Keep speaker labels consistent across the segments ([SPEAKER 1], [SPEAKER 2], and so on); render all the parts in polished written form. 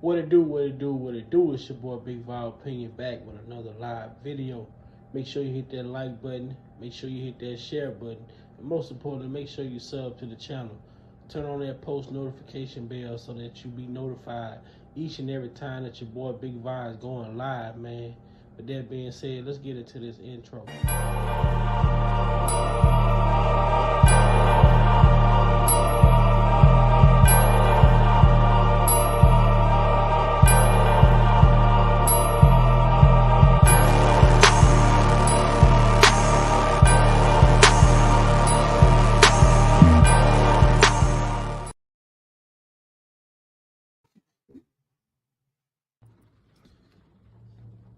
[SPEAKER 1] What it do, what it do, what it do. It's your boy Big Vibe Opinion back with another live video. Make sure you hit that like button. Make sure you hit that share button. And most importantly, make sure you sub to the channel. Turn on that post notification bell so that you be notified each and every time that your boy Big Vibe is going live, man. With that being said, let's get into this intro.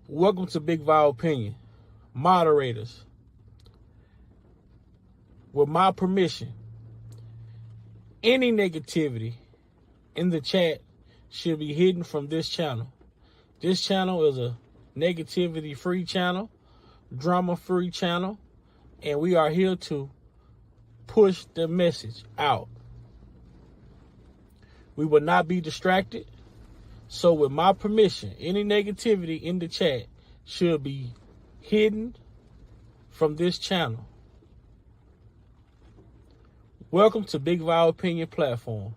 [SPEAKER 1] Welcome to Big Vibe Opinion. Moderators, with my permission, any negativity in the chat should be hidden from this channel. This channel is a negativity-free channel, drama-free channel, and we are here to push the message out. We will not be distracted. So with my permission, any negativity in the chat should be hidden from this channel. Welcome to Big Vibe Opinion platform.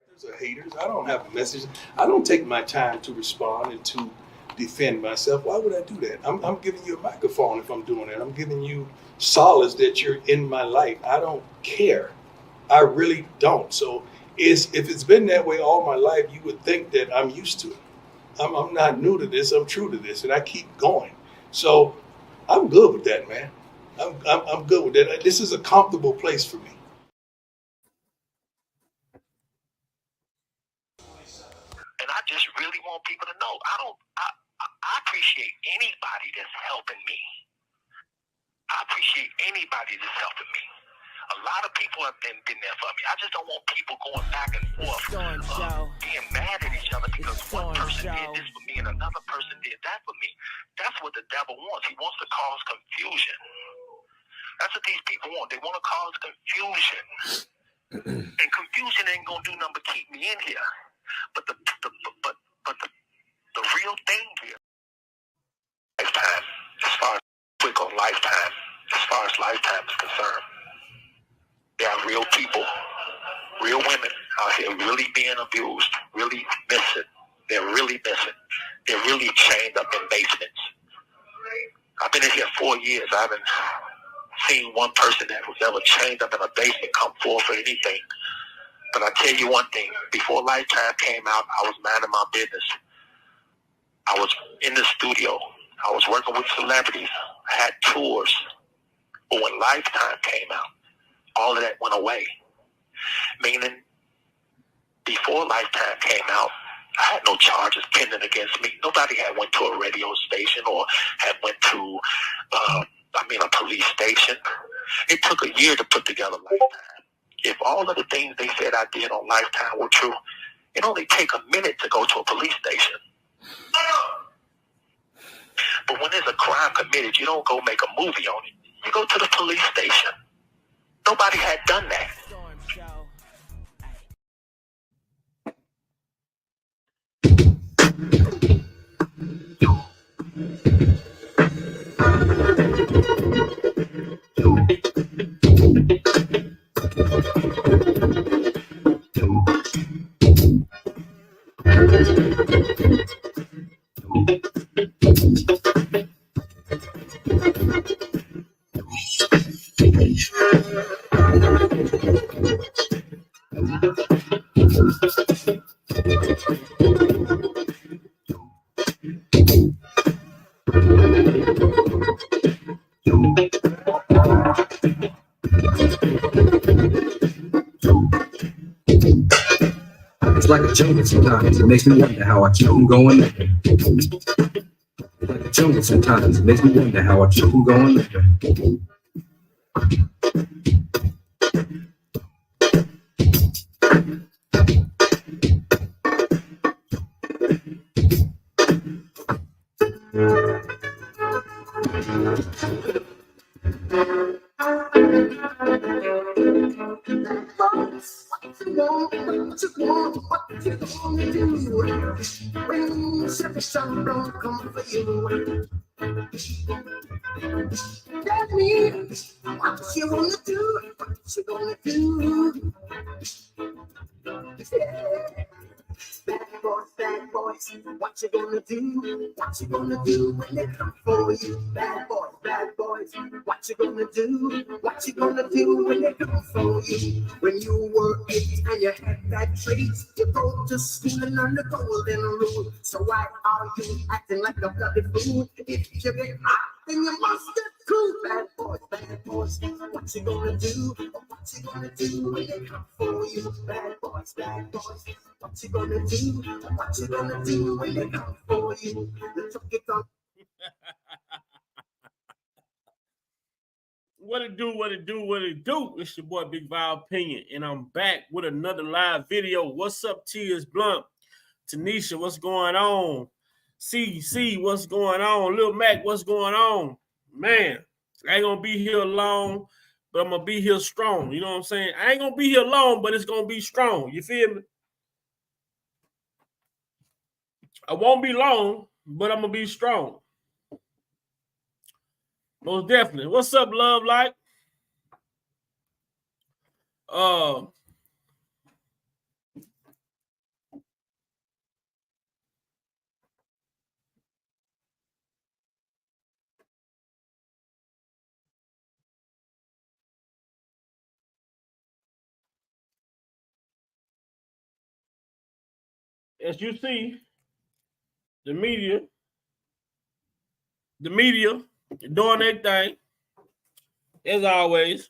[SPEAKER 2] There's a haters. I don't have a message. I don't take my time to respond and to defend myself. Why would I do that? I'm giving you a microphone if I'm doing that. I'm giving you solace that you're in my life. I don't care. I really don't. So if it's been that way all my life, you would think that I'm used to it. I'm not new to this. I'm true to this, and I keep going. So I'm good with that, man. I'm good with that. This is a comfortable place for me.
[SPEAKER 3] And I just really want people to know I appreciate anybody that's helping me. I appreciate anybody that's helping me. A lot of people have been there for me. I just don't want people going back and forth, being mad at each other because one person did this for me and another person did that for me. That's what the devil wants. He wants to cause confusion. That's what these people want. They want to cause confusion. And confusion ain't gonna do nothing but keep me in here. But the real thing here, lifetime, as far as quick on lifetime, as far as lifetime is concerned. There are real people, real women out here really being abused, really missing. They're really missing. They're really chained up in basements. I've been in here 4 years. I haven't seen one person that was ever chained up in a basement come forward for anything. But I tell you one thing, before Lifetime came out, I was minding my business. I was in the studio. I was working with celebrities. I had tours. But when Lifetime came out, all of that went away. Meaning, before Lifetime came out, I had no charges pending against me. Nobody had went to a radio station or had went to, a police station. It took a year to put together Lifetime. If all of the things they said I did on Lifetime were true, it only take a minute to go to a police station. But when there's a crime committed, you don't go make a movie on it. You go to the police station. Nobody had done that.
[SPEAKER 4] It's like a jungle sometimes. It makes me wonder how I keep them going. It's like a jungle sometimes. It makes me wonder how I keep them going. Some don't come for you. Tell me what you wanna do, what you gonna do. Yeah. Bad boys, what you gonna do? What you gonna do when they come for you? Bad boys, what you gonna do? What you gonna do when they come for you? When you were 8 and you had that trait, you go to school and learn the golden rule. So why are you acting like a bloody fool? If you get hot, then you must get cool. Bad boys, what you gonna do? What you gonna do when they come for you? Bad boys, what you gonna do? What you gonna do when they come for you?
[SPEAKER 1] What it do, what it do, what it do? It's your boy Big Val Opinion, and I'm back with another live video. What's up, T.S. Blunt? Tanisha, what's going on? CC, what's going on? Lil Mac, what's going on? Man, I ain't gonna be here long, but I'm gonna be here strong. You know what I'm saying? I ain't gonna be here long, but it's gonna be strong. You feel me? I won't be long, but I'm gonna be strong. Most definitely. What's up, Love Light? As you see, the media doing their thing, as always.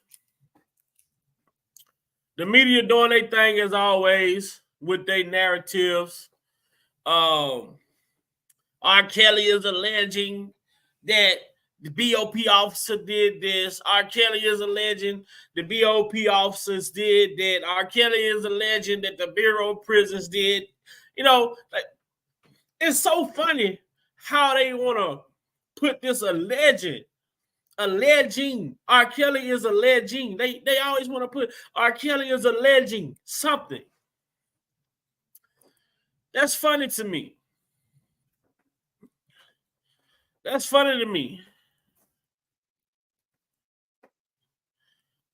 [SPEAKER 1] The media doing their thing, as always, with their narratives. R. Kelly is alleging that the BOP officer did this. R. Kelly is alleging the BOP officers did that. R. Kelly is alleging that the Bureau of Prisons did. You know, it's so funny how they want to put this alleging. R. Kelly is alleging. They always want to put R. Kelly is alleging something. That's funny to me. That's funny to me.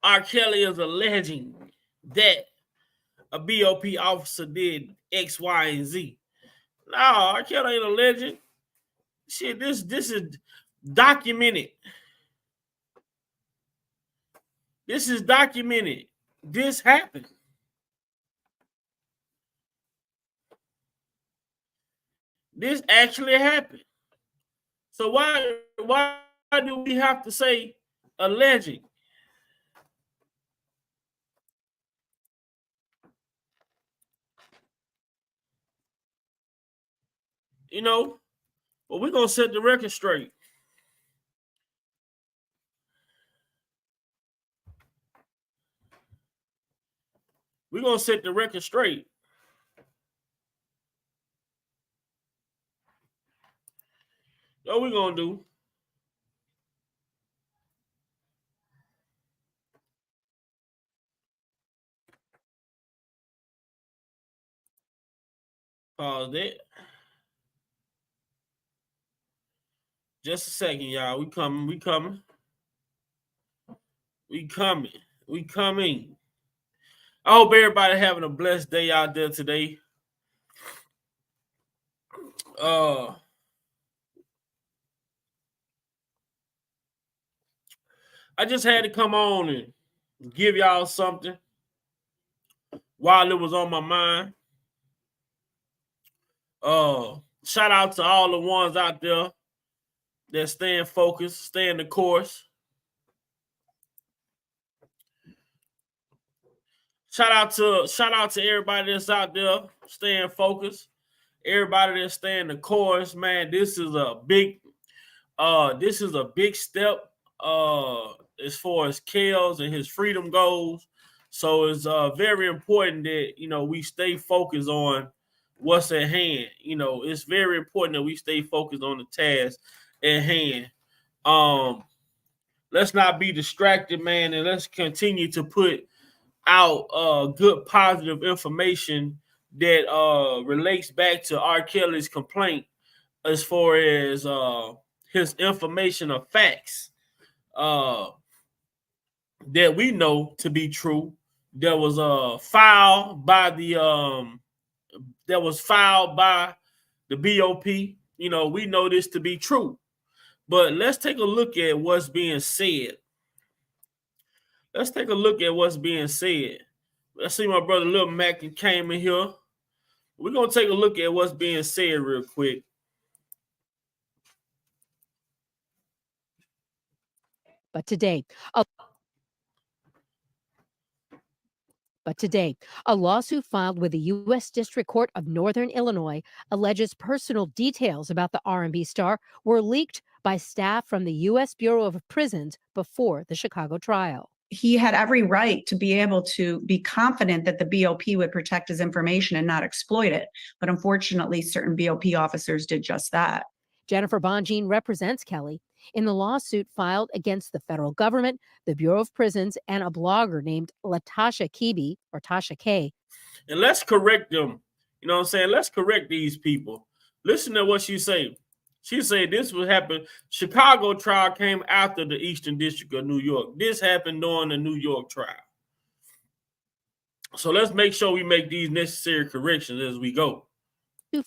[SPEAKER 1] R. Kelly is alleging that a BOP officer did X, Y, and Z. No, R. Kelly ain't alleging. Shit, this is documented. This is documented. This happened. This actually happened. So why do we have to say alleging? You know, but we're gonna set the record straight. We're gonna set the record straight. What we gonna do? Pause that. Just a second, y'all. We coming. I hope everybody having a blessed day out there today. I just had to come on and give y'all something while it was on my mind. Shout out to all the ones out there that staying focused, staying the course. Shout out to everybody that's out there staying focused. Everybody that's staying the course, man. This is a big step as far as Kels and his freedom goes. So it's very important that we stay focused on what's at hand. It's very important that we stay focused on the task at hand. Let's not be distracted, man, and let's continue to put out good positive information that relates back to R. Kelly's complaint as far as his information or facts that we know to be true. That was filed by the BOP. You know, we know this to be true. But let's take a look at what's being said. Let's take a look at what's being said. Let's see, my brother Lil Mac came in here. We're going to take a look at what's being said real quick.
[SPEAKER 5] But today, a lawsuit filed with the U.S. District Court of Northern Illinois alleges personal details about the R&B star were leaked by staff from the U.S. Bureau of Prisons before the Chicago trial.
[SPEAKER 6] He had every right to be able to be confident that the BOP would protect his information and not exploit it. But unfortunately, certain BOP officers did just that.
[SPEAKER 5] Jennifer Bonjean represents Kelly in the lawsuit filed against the federal government, the Bureau of Prisons, and a blogger named Latasha Kebe, or Tasha K.
[SPEAKER 1] And let's correct them. You know what I'm saying? Let's correct these people. Listen to what she said. She said this would happen. Chicago trial came after the Eastern District of New York. This happened during the New York trial. So let's make sure we make these necessary corrections as we go.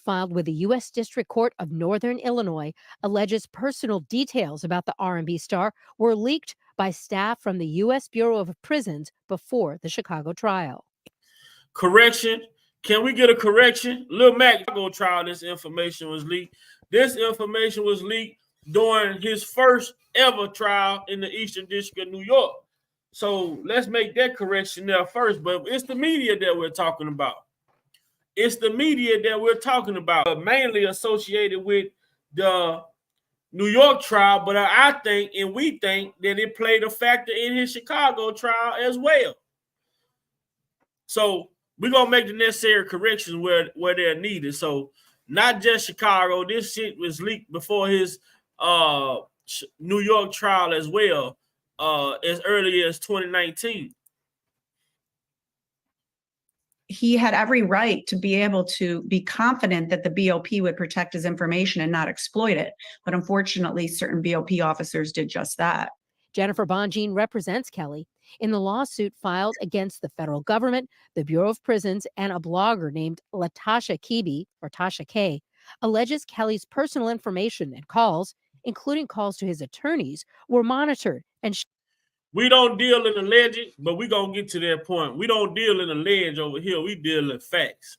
[SPEAKER 5] Filed with the U.S. District Court of Northern Illinois alleges personal details about the R&B star were leaked by staff from the U.S. Bureau of Prisons before the Chicago trial.
[SPEAKER 1] Correction. Can we get a correction? Lil Mac Chicago trial, this information was leaked. This information was leaked during his first ever trial in the Eastern District of New York. So let's make that correction there first. But it's the media that we're talking about. It's the media that we're talking about, mainly associated with the New York trial. But I think and we think that it played a factor in his Chicago trial as well. So we're going to make the necessary corrections where they're needed. So not just Chicago. This shit was leaked before his New York trial as well, as early as 2019.
[SPEAKER 6] He had every right to be able to be confident that the BOP would protect his information and not exploit it. But unfortunately, certain BOP officers did just that.
[SPEAKER 5] Jennifer Bonjean represents Kelly in the lawsuit filed against the federal government, the Bureau of Prisons, and a blogger named Latasha Kebe, or Tasha K, alleges Kelly's personal information and calls, including calls to his attorneys, were monitored and
[SPEAKER 1] we don't deal in alleged, but we're going to get to that point. We don't deal in alleged over here. We deal in facts.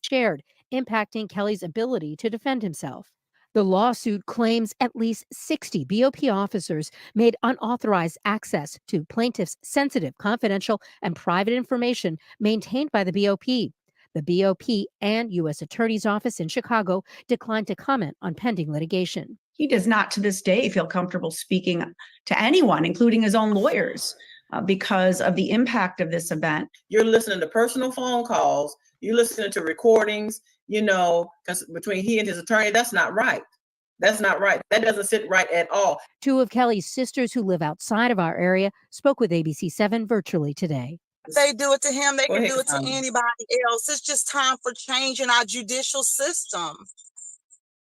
[SPEAKER 5] Shared, impacting Kelly's ability to defend himself. The lawsuit claims at least 60 BOP officers made unauthorized access to plaintiffs' sensitive, confidential, and private information maintained by the BOP. The BOP and U.S. Attorney's Office in Chicago declined to comment on pending litigation.
[SPEAKER 6] He does not to this day feel comfortable speaking to anyone, including his own lawyers, because of the impact of this event.
[SPEAKER 7] You're listening to personal phone calls. You're listening to recordings, because between he and his attorney, that's not right. That's not right. That doesn't sit right at all.
[SPEAKER 5] Two of Kelly's sisters who live outside of our area spoke with ABC7 virtually today.
[SPEAKER 8] They do it to him. They can do it to anybody else. It's just time for change in our judicial system.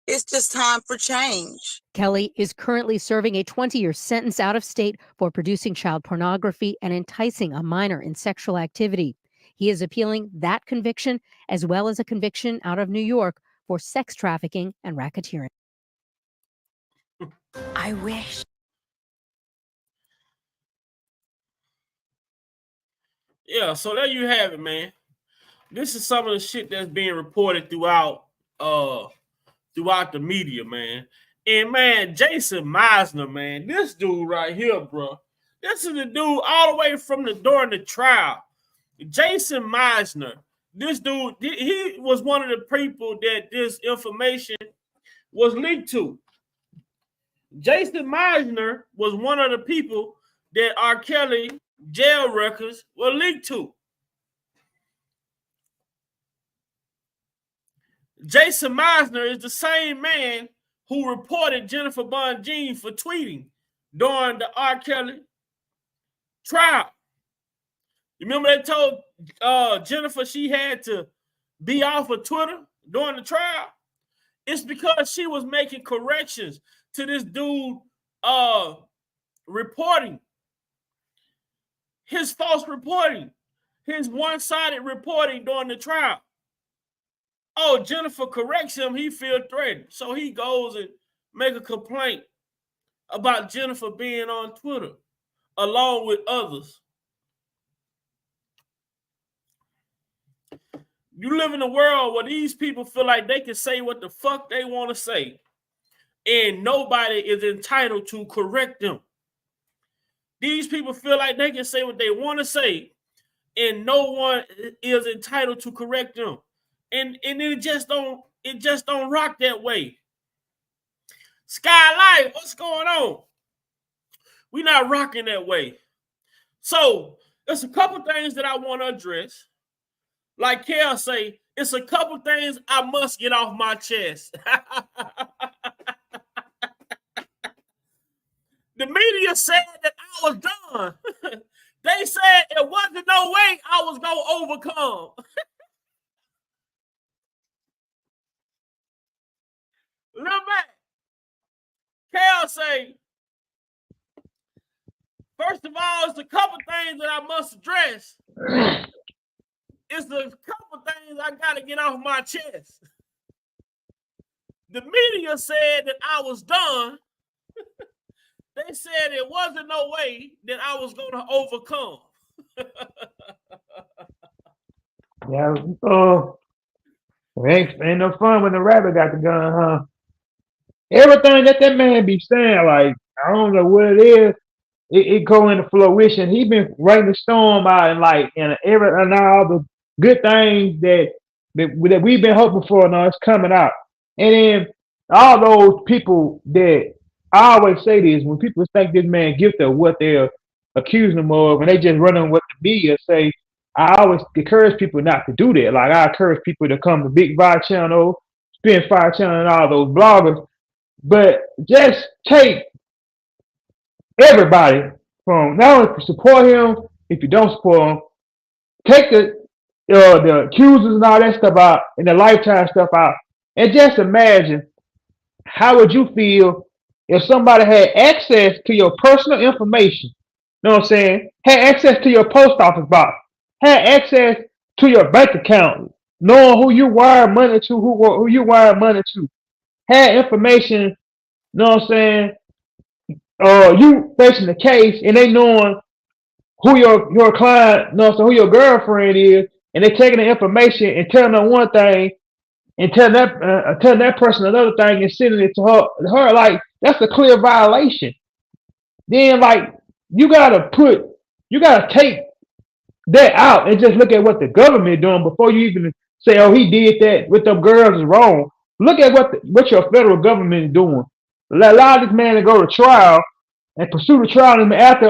[SPEAKER 8] It's just time for change.
[SPEAKER 5] Kelly is currently serving a 20-year sentence out of state for producing child pornography and enticing a minor in sexual activity. He is appealing that conviction as well as a conviction out of New York for sex trafficking and racketeering.
[SPEAKER 8] I wish.
[SPEAKER 1] Yeah, so there you have it, man. This is some of the shit that's being reported throughout the media, man. And man, Jason Meisner, man, this dude right here, bro. This is the dude all the way from during the trial. Jason Meisner, this dude, he was one of the people that this information was linked to. Jason Meisner was one of the people that R.Kelly jail records were linked to. Jason Meisner is the same man who reported Jennifer Bonjean for tweeting during the R.Kelly trial. You remember they told Jennifer she had to be off of Twitter during the trial? It's because she was making corrections to this dude reporting his false reporting, his one-sided reporting during the trial. Oh, Jennifer corrects him, he feels threatened. So he goes and make a complaint about Jennifer being on Twitter along with others. You live in a world where these people feel like they can say what the fuck they want to say, and nobody is entitled to correct them. These people feel like they can say what they want to say, and no one is entitled to correct them. And it just don't rock that way. Skylight, what's going on? We're not rocking that way. So there's a couple things that I want to address. Like Kel say, it's a couple things I must get off my chest. The media said that I was done. They said it wasn't no way I was going to overcome. Look back. Kel say, first of all, it's a couple things that I must address. It's a couple things I got to get off my chest. The media said that I was done. They said it wasn't no way that I was going to overcome.
[SPEAKER 9] Yeah, ain't no fun when the rabbit got the gun, huh? Everything that man be saying, like, I don't know what it is, it go into fruition. He been writing the storm out and like and all the good things that we've been hoping for now it's coming out. And then all those people that I always say this when people think this man guilty of what they're accusing him of and they just run on what the media say, I always encourage people not to do that. Like I encourage people to come to Big Five Channel, Spin Fire Channel and all those bloggers. But just take everybody from not only support him, if you don't support him, take the accusers and all that stuff out and the lifetime stuff out. And just imagine how would you feel if somebody had access to your personal information, you know what I'm saying? Had access to your post office box, had access to your bank account, knowing who you wire money to, who you wire money to, had information, you know what I'm saying? You facing the case and they knowing who your client, you know, so who your girlfriend is, and they taking the information and telling them one thing and telling that person another thing and sending it to her like that's a clear violation. Then like you gotta take that out and just look at what the government doing before you even say, oh, he did that with them girls is wrong. Look at what your federal government is doing. Allow this man to go to trial and pursue the trial and after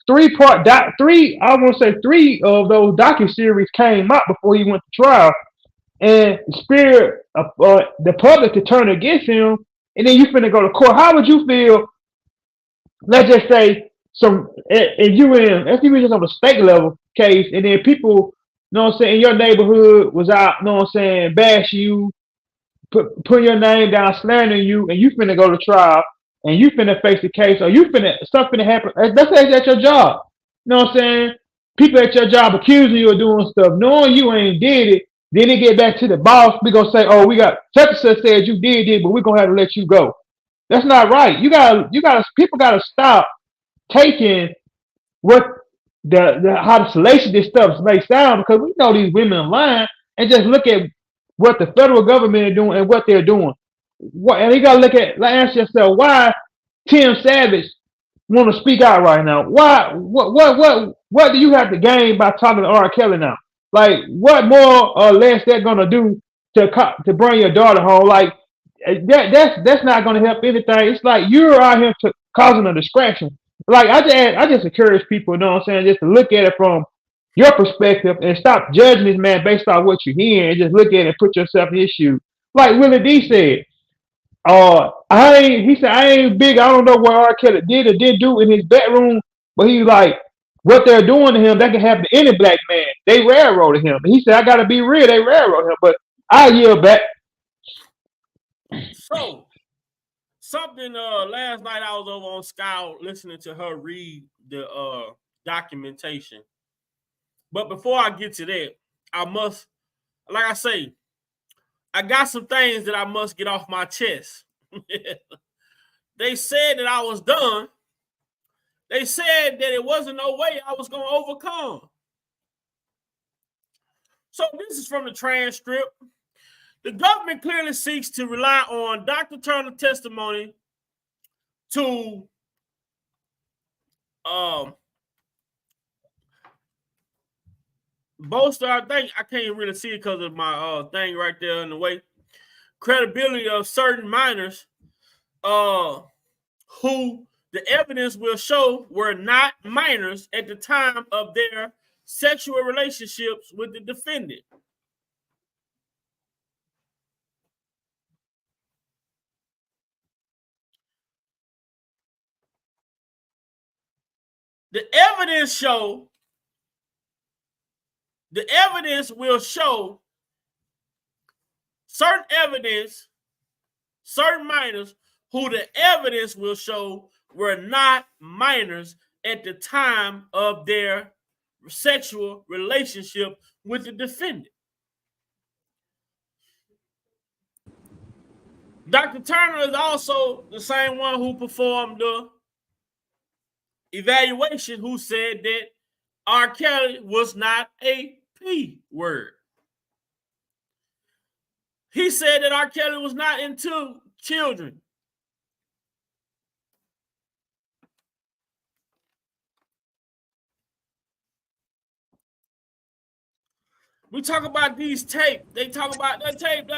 [SPEAKER 9] three of those docuseries came out before he went to trial and spirit the public to turn against him and then you finna go to court. How would you feel? Let's just say if you were just on a state level case and then people, you know what I'm saying, in your neighborhood was out, you know what I'm saying, bash you, put your name down, slandering you, and you finna go to trial and you finna face the case or something finna happen. Let's say it's at your job. You know what I'm saying? People at your job accusing you of doing stuff, knowing you ain't did it, then they get back to the boss, we gonna say, oh, we got such and such said you did it, but we're gonna have to let you go. That's not right. People gotta stop taking what how the salacious this stuff may sound because we know these women are lying and just look at what the federal government is doing and what they're doing. And you gotta ask yourself why Tim Savage want to speak out right now. Why? What do you have to gain by talking to R.Kelly now? Like, what more or less they're gonna do to bring your daughter home? Like, that's not gonna help anything. It's like you're out here causing a distraction. Like, I just encourage people, you know what I'm saying, just to look at it from your perspective and stop judging this man based on what you hear and just look at it and put yourself in his shoes. Like Willie D said, he said, I ain't big. I don't know what R. Kelly did or didn't do in his bedroom, but he's like, what they're doing to him, that can happen to any black man. They railroaded him. He said, I got to be real. They railroaded him, but I yield back.
[SPEAKER 10] So something last night I was over on Scout listening to her read the documentation. But before I get to that, I must, like I say, I got some things that I must get off my chest. They said that I was done. They said that it wasn't no way I was going to overcome. So this is from the transcript. The government clearly seeks to rely on Dr. Turner's testimony to bolster, I think, I can't really see it because of my thing right there in the way, credibility of certain minors who the evidence will show were not minors at the time of their sexual relationships with the defendant. The evidence will show certain minors who the evidence will show were not minors at the time of their sexual relationship with the defendant. Dr. Turner is also the same one who performed the evaluation, who said that R.Kelly was not a P word. He said that R.Kelly was not into children. We talk about these tapes. They talk about that tape.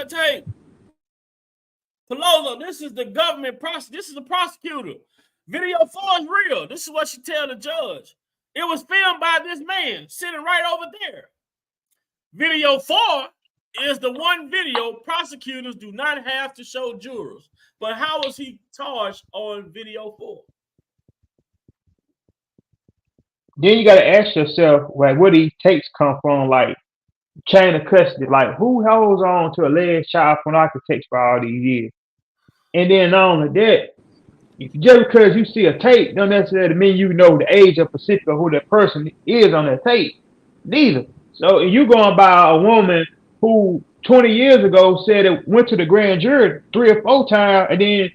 [SPEAKER 10] Peloso, this is the government prosecutor. This is the prosecutor. Video 4 is real. This is what she tell the judge. It was filmed by this man sitting right over there. Video 4 is the one video prosecutors do not have to show jurors. But how was he charged on video 4?
[SPEAKER 9] Then you got to ask yourself, like, where these tapes come from? Like, chain of custody. Like, who holds on to alleged child pornography tapes for all these years? And then not only that, just because you see a tape don't necessarily mean you know the age of specific of who that person is on that tape. Neither. So if you going by a woman who 20 years ago said it went to the grand jury 3 or 4 times and then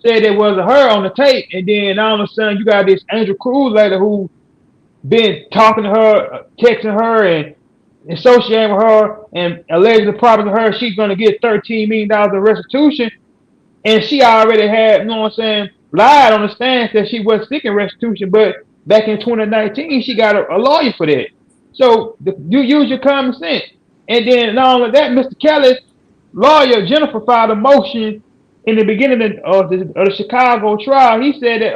[SPEAKER 9] said it wasn't her on the tape, and then all of a sudden you got this Angel Cruz lady who been talking to her, texting her, and associating with her, and allegedly promising her she's going to get $13 million in restitution, and she already had, you know what I'm saying, lied on the stand that she wasn't seeking restitution, but back in 2019 she got a lawyer for that. So you use your common sense. And then not only that, Mr. Kelly's lawyer Jennifer filed a motion in the beginning of the Chicago trial. He said that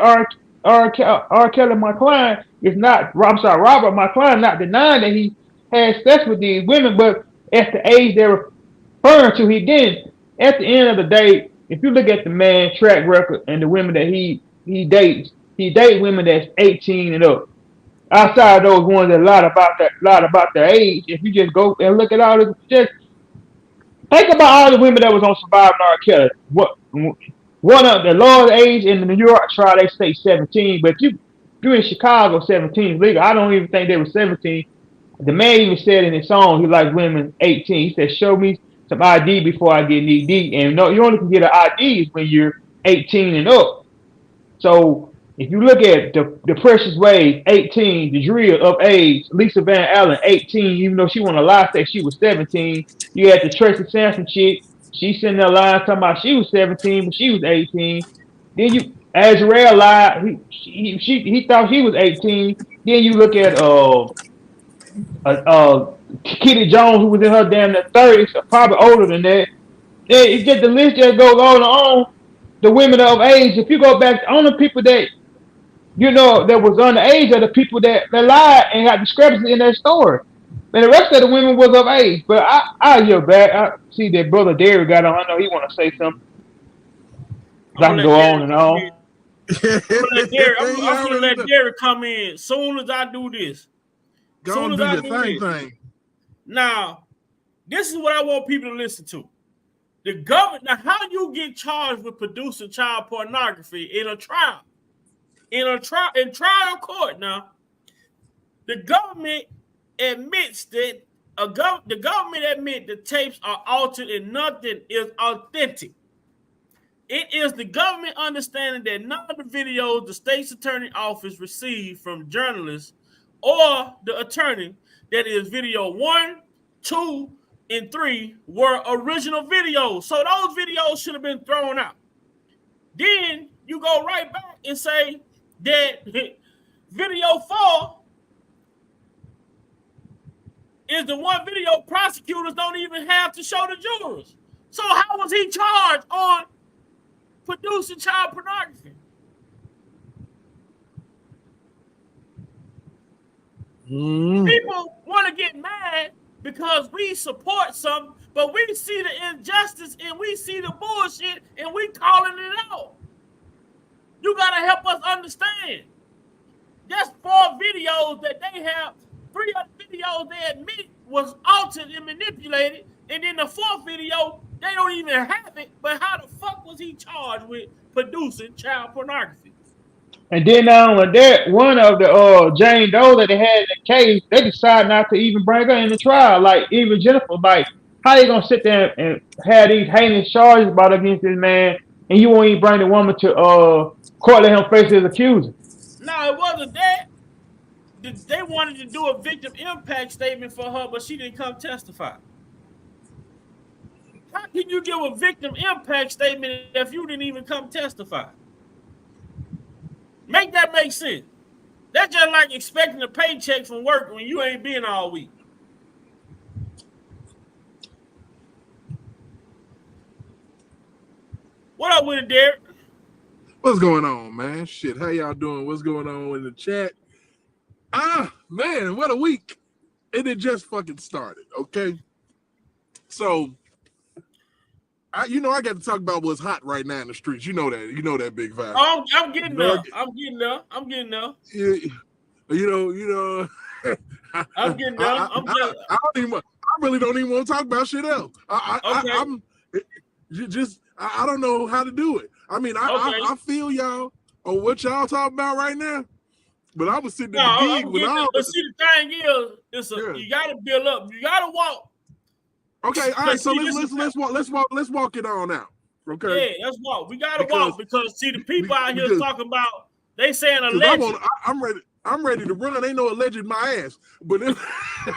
[SPEAKER 9] R. Kelly, my client, is not, Robert, my client, not denying that he had sex with these women, but at the age they're referring to, he didn't. At the end of the day, if you look at the man's track record and the women that he dates women that's 18 and up. Outside those ones that lied about their age, if you just go and look at all this, just think about all the women that was on Surviving R. Kelly. One of the lowest age in the New York trial, they say 17, but you're in Chicago, 17 is legal. I don't even think they were 17. The man even said in his song he likes women 18. He said, "Show me some ID before I get knee deep." And no, you only can get an ID when you're 18 and up. So if you look at the Precious Wade, 18, the Drill of age, Lisa Van Allen, 18, even though she wanted to lie, say she was 17. You had the Tracy Sampson chick. She sitting there lying, talking about she was 17, but she was 18. Then Azrael lied. He thought she was 18. Then you look at Kitty Jones, who was in her damn 30s, probably older than that. It's just the list just goes on and on. The women of age, if you go back, the only people that that was underage are the people that lied and got discrepancy in their story. And the rest of the women was of age. But I hear back. I see that Brother Derry got on. I know he want to say something. I can go on and on.
[SPEAKER 10] I'm gonna let Derry come in as soon as I do this.
[SPEAKER 11] Go and do your thing.
[SPEAKER 10] Now, this is what I want people to listen to. The government, now how you get charged with producing child pornography in a trial? In trial court now, the government admits that the government admit the tapes are altered and nothing is authentic. It is the government understanding that none of the videos the state's attorney office received from journalists or the attorney, that is video 1, 2, and 3, were original videos. So those videos should have been thrown out. Then you go right back and say that video 4 is the one video prosecutors don't even have to show the jurors. So how was he charged on producing child pornography? People want to get mad because we support something, but we see the injustice and we see the bullshit and we calling it out. You got to help us understand. That's 4 videos that they have. 3 other videos they admit was altered and manipulated, and then the 4th video they don't even have it. But how the fuck was he charged with producing child pornography?
[SPEAKER 9] And then that one of the Jane Doe that they had in the case, they decided not to even bring her in the trial. Like even Jennifer, like how you gonna sit there and have these heinous charges brought against this man, and you won't even bring the woman to court, let him face his accuser?
[SPEAKER 10] No, it wasn't that. They wanted to do a victim impact statement for her, but she didn't come testify. How can you give a victim impact statement if you didn't even come testify? Make that make sense. That's just like expecting a paycheck from work when you ain't been all week. What up with it, Derek?
[SPEAKER 11] What's going on, man? Shit, how y'all doing? What's going on in the chat? Man, what a week. And it just fucking started, okay? So, I got to talk about what's hot right now in the streets. You know that big vibe.
[SPEAKER 10] Oh, I'm getting there. I'm getting there.
[SPEAKER 11] I'm getting there. I really don't even want to talk about shit else. I don't know how to do it. I mean, I feel y'all on what y'all talking about right now, but I was sitting at the gig with all.
[SPEAKER 10] But see, the thing is, you gotta build up. You gotta walk.
[SPEAKER 11] Okay, all right. So let's walk it on out. Okay.
[SPEAKER 10] Yeah, let's walk. We gotta walk because see, the people out here talking about they saying alleged.
[SPEAKER 11] I'm ready to run. Ain't no alleged my ass, but if,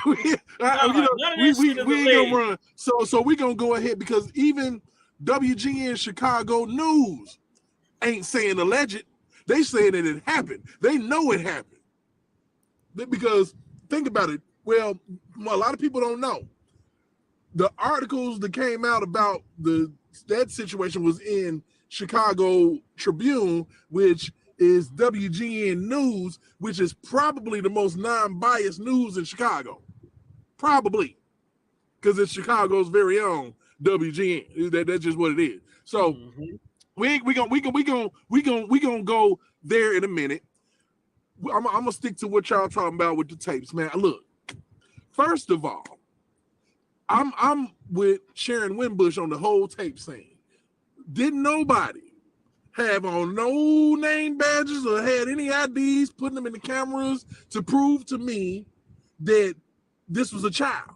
[SPEAKER 11] we ain't gonna run. So we gonna go ahead because even WGN Chicago News ain't saying alleged. They saying that it happened. They know it happened. Because think about it. Well, a lot of people don't know. The articles that came out about that situation was in Chicago Tribune, which is WGN News, which is probably the most non-biased news in Chicago. Probably. Because it's Chicago's very own WGN. That's just what it is. So we gonna go there in a minute. I'm gonna stick to what y'all talking about with the tapes, man. Look, first of all, I'm with Sharon Winbush on the whole tape scene. Didn't nobody have on no name badges or had any IDs, putting them in the cameras to prove to me that this was a child.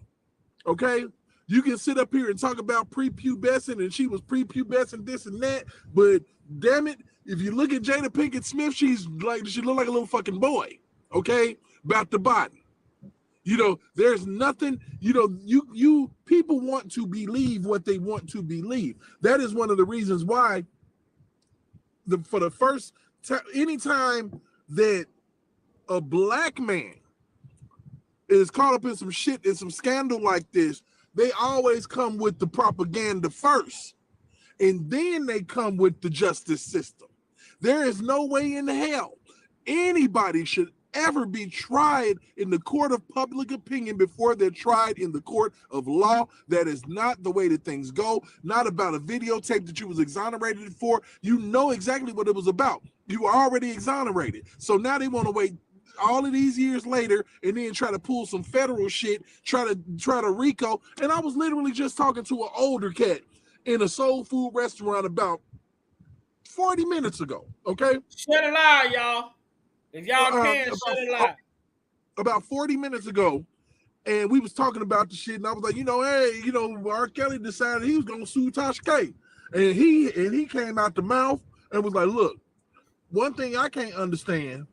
[SPEAKER 11] Okay? You can sit up here and talk about prepubescent and she was prepubescent, this and that, but damn it, if you look at Jada Pinkett Smith, she look like a little fucking boy. Okay? About the body. There's nothing, you people want to believe what they want to believe. That is one of the reasons why for the first time, anytime that a black man is caught up in some shit, in some scandal like this, they always come with the propaganda first. And then they come with the justice system. There is no way in hell anybody should ever be tried in the court of public opinion before they're tried in the court of law. That is not the way that things go. Not about a videotape that you was exonerated for. You know exactly what it was about. You were already exonerated. So now they want to wait all of these years later and then try to pull some federal shit, try to RICO. And I was literally just talking to an older cat, in a soul food restaurant about 40 minutes ago. Okay.
[SPEAKER 10] Shut it out, y'all. If y'all can, shut it out.
[SPEAKER 11] About 40 minutes ago, and we was talking about the shit, and I was like, hey, R.Kelly decided he was gonna sue Tasha K. And he came out the mouth and was like, look, one thing I can't understand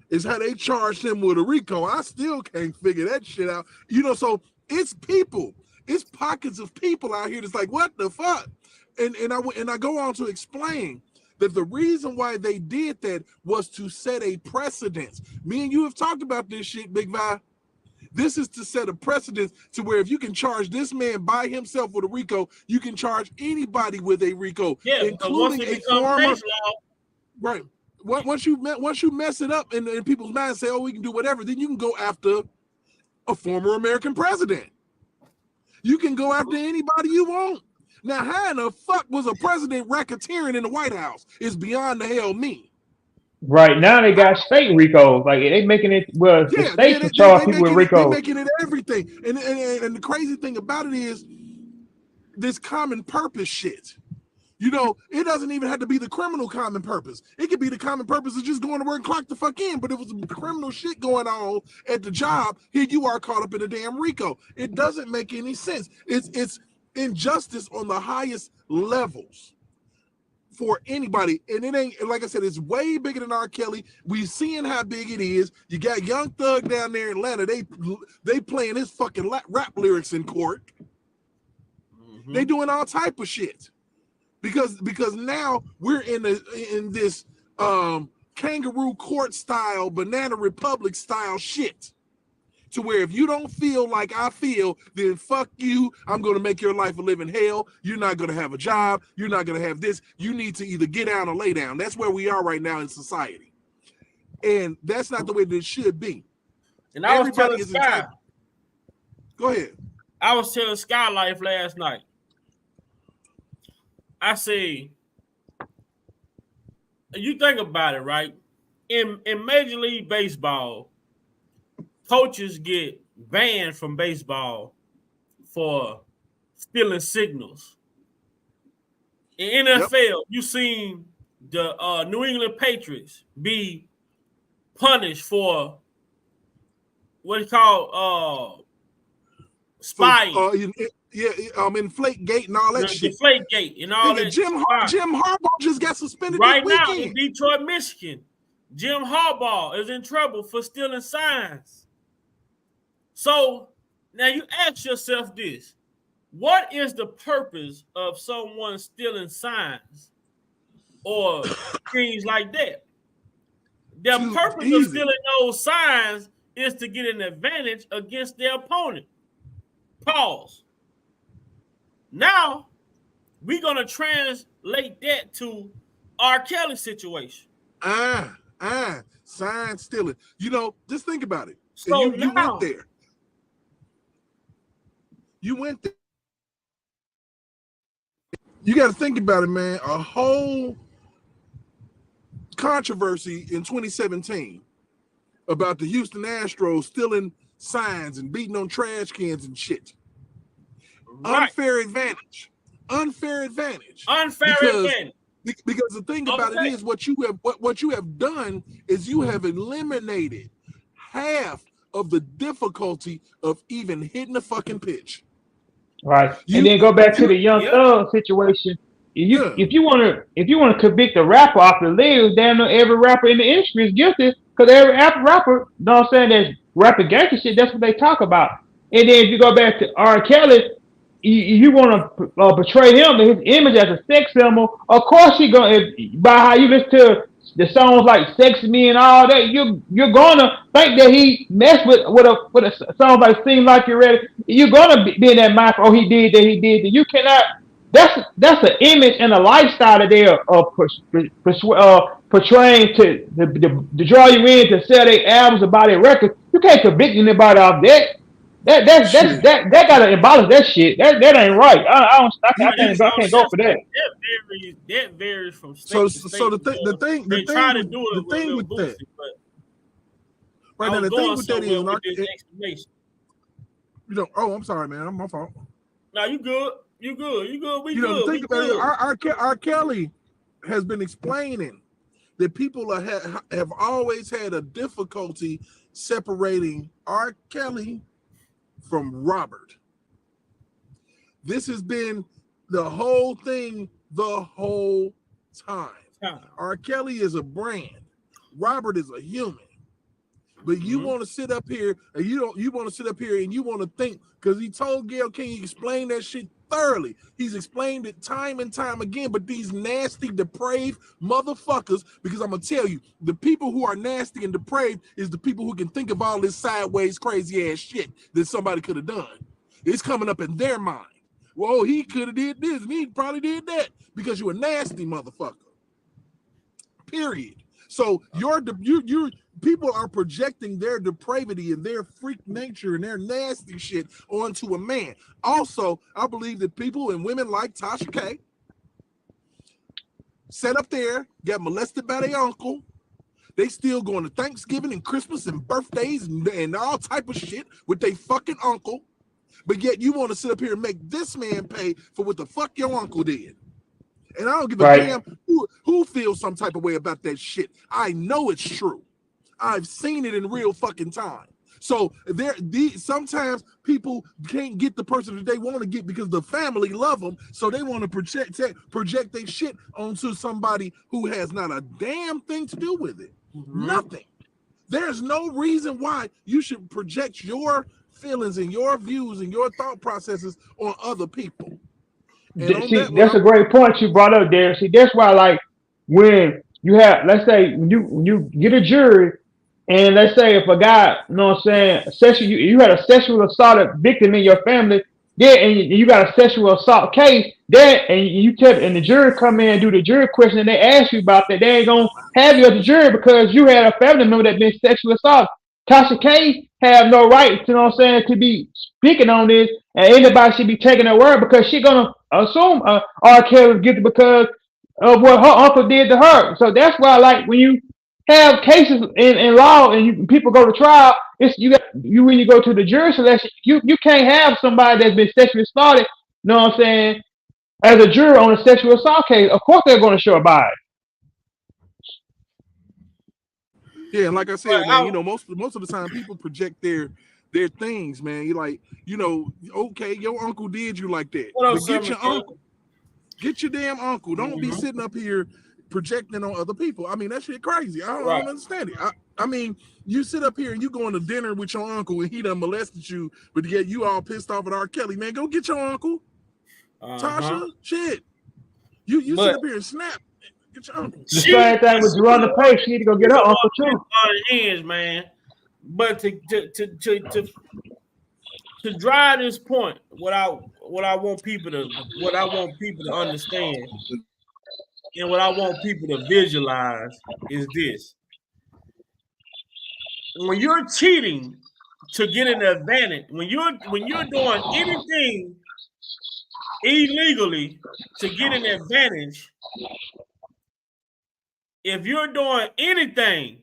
[SPEAKER 11] is how they charged him with a RICO. I still can't figure that shit out. So it's people, it's pockets of people out here that's like, what the fuck? And I go on to explain that the reason why they did that was to set a precedence. Me and you have talked about this shit, Big Vi. This is to set a precedence to where if you can charge this man by himself with a RICO, you can charge anybody with a RICO, including a former. Right. Once you mess it up and people's minds say, oh, we can do whatever, then you can go after a former American president. You can go after anybody you want. Now, how in the fuck was a president racketeering in the White House? It's beyond the hell me.
[SPEAKER 9] Right now they got state RICOs. Like they making it the states can charge people with RICOs.
[SPEAKER 11] They're making it everything. And the crazy thing about it is this common purpose shit. It doesn't even have to be the criminal common purpose. It could be the common purpose of just going to work and clock the fuck in. But it was criminal shit going on at the job. Here you are caught up in a damn RICO. It doesn't make any sense. It's injustice on the highest levels for anybody. And it ain't, like I said, it's way bigger than R.Kelly. We seeing how big it is. You got Young Thug down there in Atlanta. They playing his fucking rap lyrics in court. Mm-hmm. They doing all type of shit. Because now we're in this kangaroo court style, banana republic style shit. To where if you don't feel like I feel, then fuck you. I'm going to make your life a living hell. You're not going to have a job. You're not going to have this. You need to either get down or lay down. That's where we are right now in society. And that's not the way that it should be.
[SPEAKER 10] And I was telling Sky.
[SPEAKER 11] Go ahead.
[SPEAKER 10] I was telling Sky Life last night. I say, you think about it, right? In Major League Baseball, coaches get banned from baseball for stealing signals. In NFL, you seen the New England Patriots be punished for what is called spying.
[SPEAKER 11] Inflate gate and all that shit.
[SPEAKER 10] Deflate gate and all that.
[SPEAKER 11] Jim Harbaugh just got suspended
[SPEAKER 10] right
[SPEAKER 11] this
[SPEAKER 10] now
[SPEAKER 11] weekend.
[SPEAKER 10] in Detroit, Michigan. Jim Harbaugh is in trouble for stealing signs. So now you ask yourself this: what is the purpose of someone stealing signs or things like that? The purpose of stealing those signs is to get an advantage against their opponent. Pause. Now, we're going to translate that to R.Kelly situation.
[SPEAKER 11] Sign stealing. Just think about it.
[SPEAKER 10] So
[SPEAKER 11] you went there. You went there. You got to think about it, man. A whole controversy in 2017 about the Houston Astros stealing signs and beating on trash cans and shit. Right. Unfair advantage. Because the thing about it is what you have done is you have eliminated half of the difficulty of even hitting a fucking pitch.
[SPEAKER 9] Right. And then go back to the Young Thug situation. If you want to convict a rapper off the league, damn near every rapper in the industry is guilty because every rapper, you know what I'm saying, that's rapping gangster shit, that's what they talk about. And then if you go back to R. Kelly, you want to portray him, his image as a sex symbol. Of course, by how you listen to the songs like "Sex Me" and all that, you're gonna think that he messed with a song like "Seem Like You're Ready." You're gonna be in that mind. Oh, he did that. You cannot. That's an image and a lifestyle that they are portraying to draw you in to sell their albums or buy their records. You can't convict anybody off that. That gotta abolish that shit. That ain't right. I can't go for that.
[SPEAKER 10] That varies from state to state.
[SPEAKER 11] So the thing with that, right now the thing with that is,
[SPEAKER 10] explanation.
[SPEAKER 11] Oh, I'm sorry, man. I'm my fault.
[SPEAKER 10] No, you good. You good. You good. We
[SPEAKER 11] You know,
[SPEAKER 10] good.
[SPEAKER 11] to
[SPEAKER 10] We
[SPEAKER 11] think about it,
[SPEAKER 10] good.
[SPEAKER 11] R. Kelly has been explaining that people have always had a difficulty separating R. Kelly from Robert. This has been the whole thing the whole time. R. Kelly is a brand. Robert is a human. But you want to sit up here and you want to sit up here and you want to think, because he told Gayle King, he explained that shit thoroughly. He's explained it time and time again. But these nasty, depraved motherfuckers, because I'm gonna tell you, the people who are nasty and depraved is the people who can think of all this sideways, crazy ass shit that somebody could have done. It's coming up in their mind. Well, he could have did this and he probably did that because you're a nasty motherfucker. Period. So your people are projecting their depravity and their freak nature and their nasty shit onto a man. Also, I believe that people and women like Tasha K sat up there, got molested by their uncle. They still going to Thanksgiving and Christmas and birthdays and all type of shit with their fucking uncle. But yet you want to sit up here and make this man pay for what the fuck your uncle did. And I don't give a damn who feels some type of way about that shit. I know it's true. I've seen it in real fucking time. So sometimes people can't get the person that they want to get because the family love them. So they want to project their shit onto somebody who has not a damn thing to do with it. Nothing. There's no reason why you should project your feelings and your views and your thought processes on other people.
[SPEAKER 9] See, that's a great point you brought up there. See, that's why, like, when you have, let's say, when you get a jury, and let's say if a guy, you know what I'm saying, you had a sexual assault victim in your family, then and you got a sexual assault case, then and the jury come in and do the jury question, and they ask you about that, they ain't gonna have you as a jury because you had a family member that been sexually assaulted. Tasha K have no right, you know what I'm saying, to be speaking on this, and anybody should be taking her word because she gonna assume R. Kelly was guilty because of what her uncle did to her. So that's why, like, when you have cases in law and people go to trial, it's you when you go to the jury selection, you can't have somebody that's been sexually assaulted, you know what I'm saying, as a juror on a sexual assault case. Of course they're going to show a bias.
[SPEAKER 11] Yeah, and like I said, man, you know, most of the time people project their things, man. You like, you know, okay, your uncle did you like that.
[SPEAKER 10] What
[SPEAKER 11] But get your uncle. Get your damn uncle. Don't be sitting up here projecting on other people. I mean, that shit crazy. I don't understand it. I mean, you sit up here and you going to dinner with your uncle and he done molested you, but yet you all pissed off at R. Kelly. Man, go get your uncle. Tasha, shit. You sit up here and snap. Get your uncle.
[SPEAKER 9] The same thing with Jerome Pace. She need to go get her uncle too.
[SPEAKER 10] Hands, man. But to drive this point, what I want people to understand, and what I want people to visualize is this: when you're cheating to get an advantage, when you're doing anything illegally to get an advantage, if you're doing anything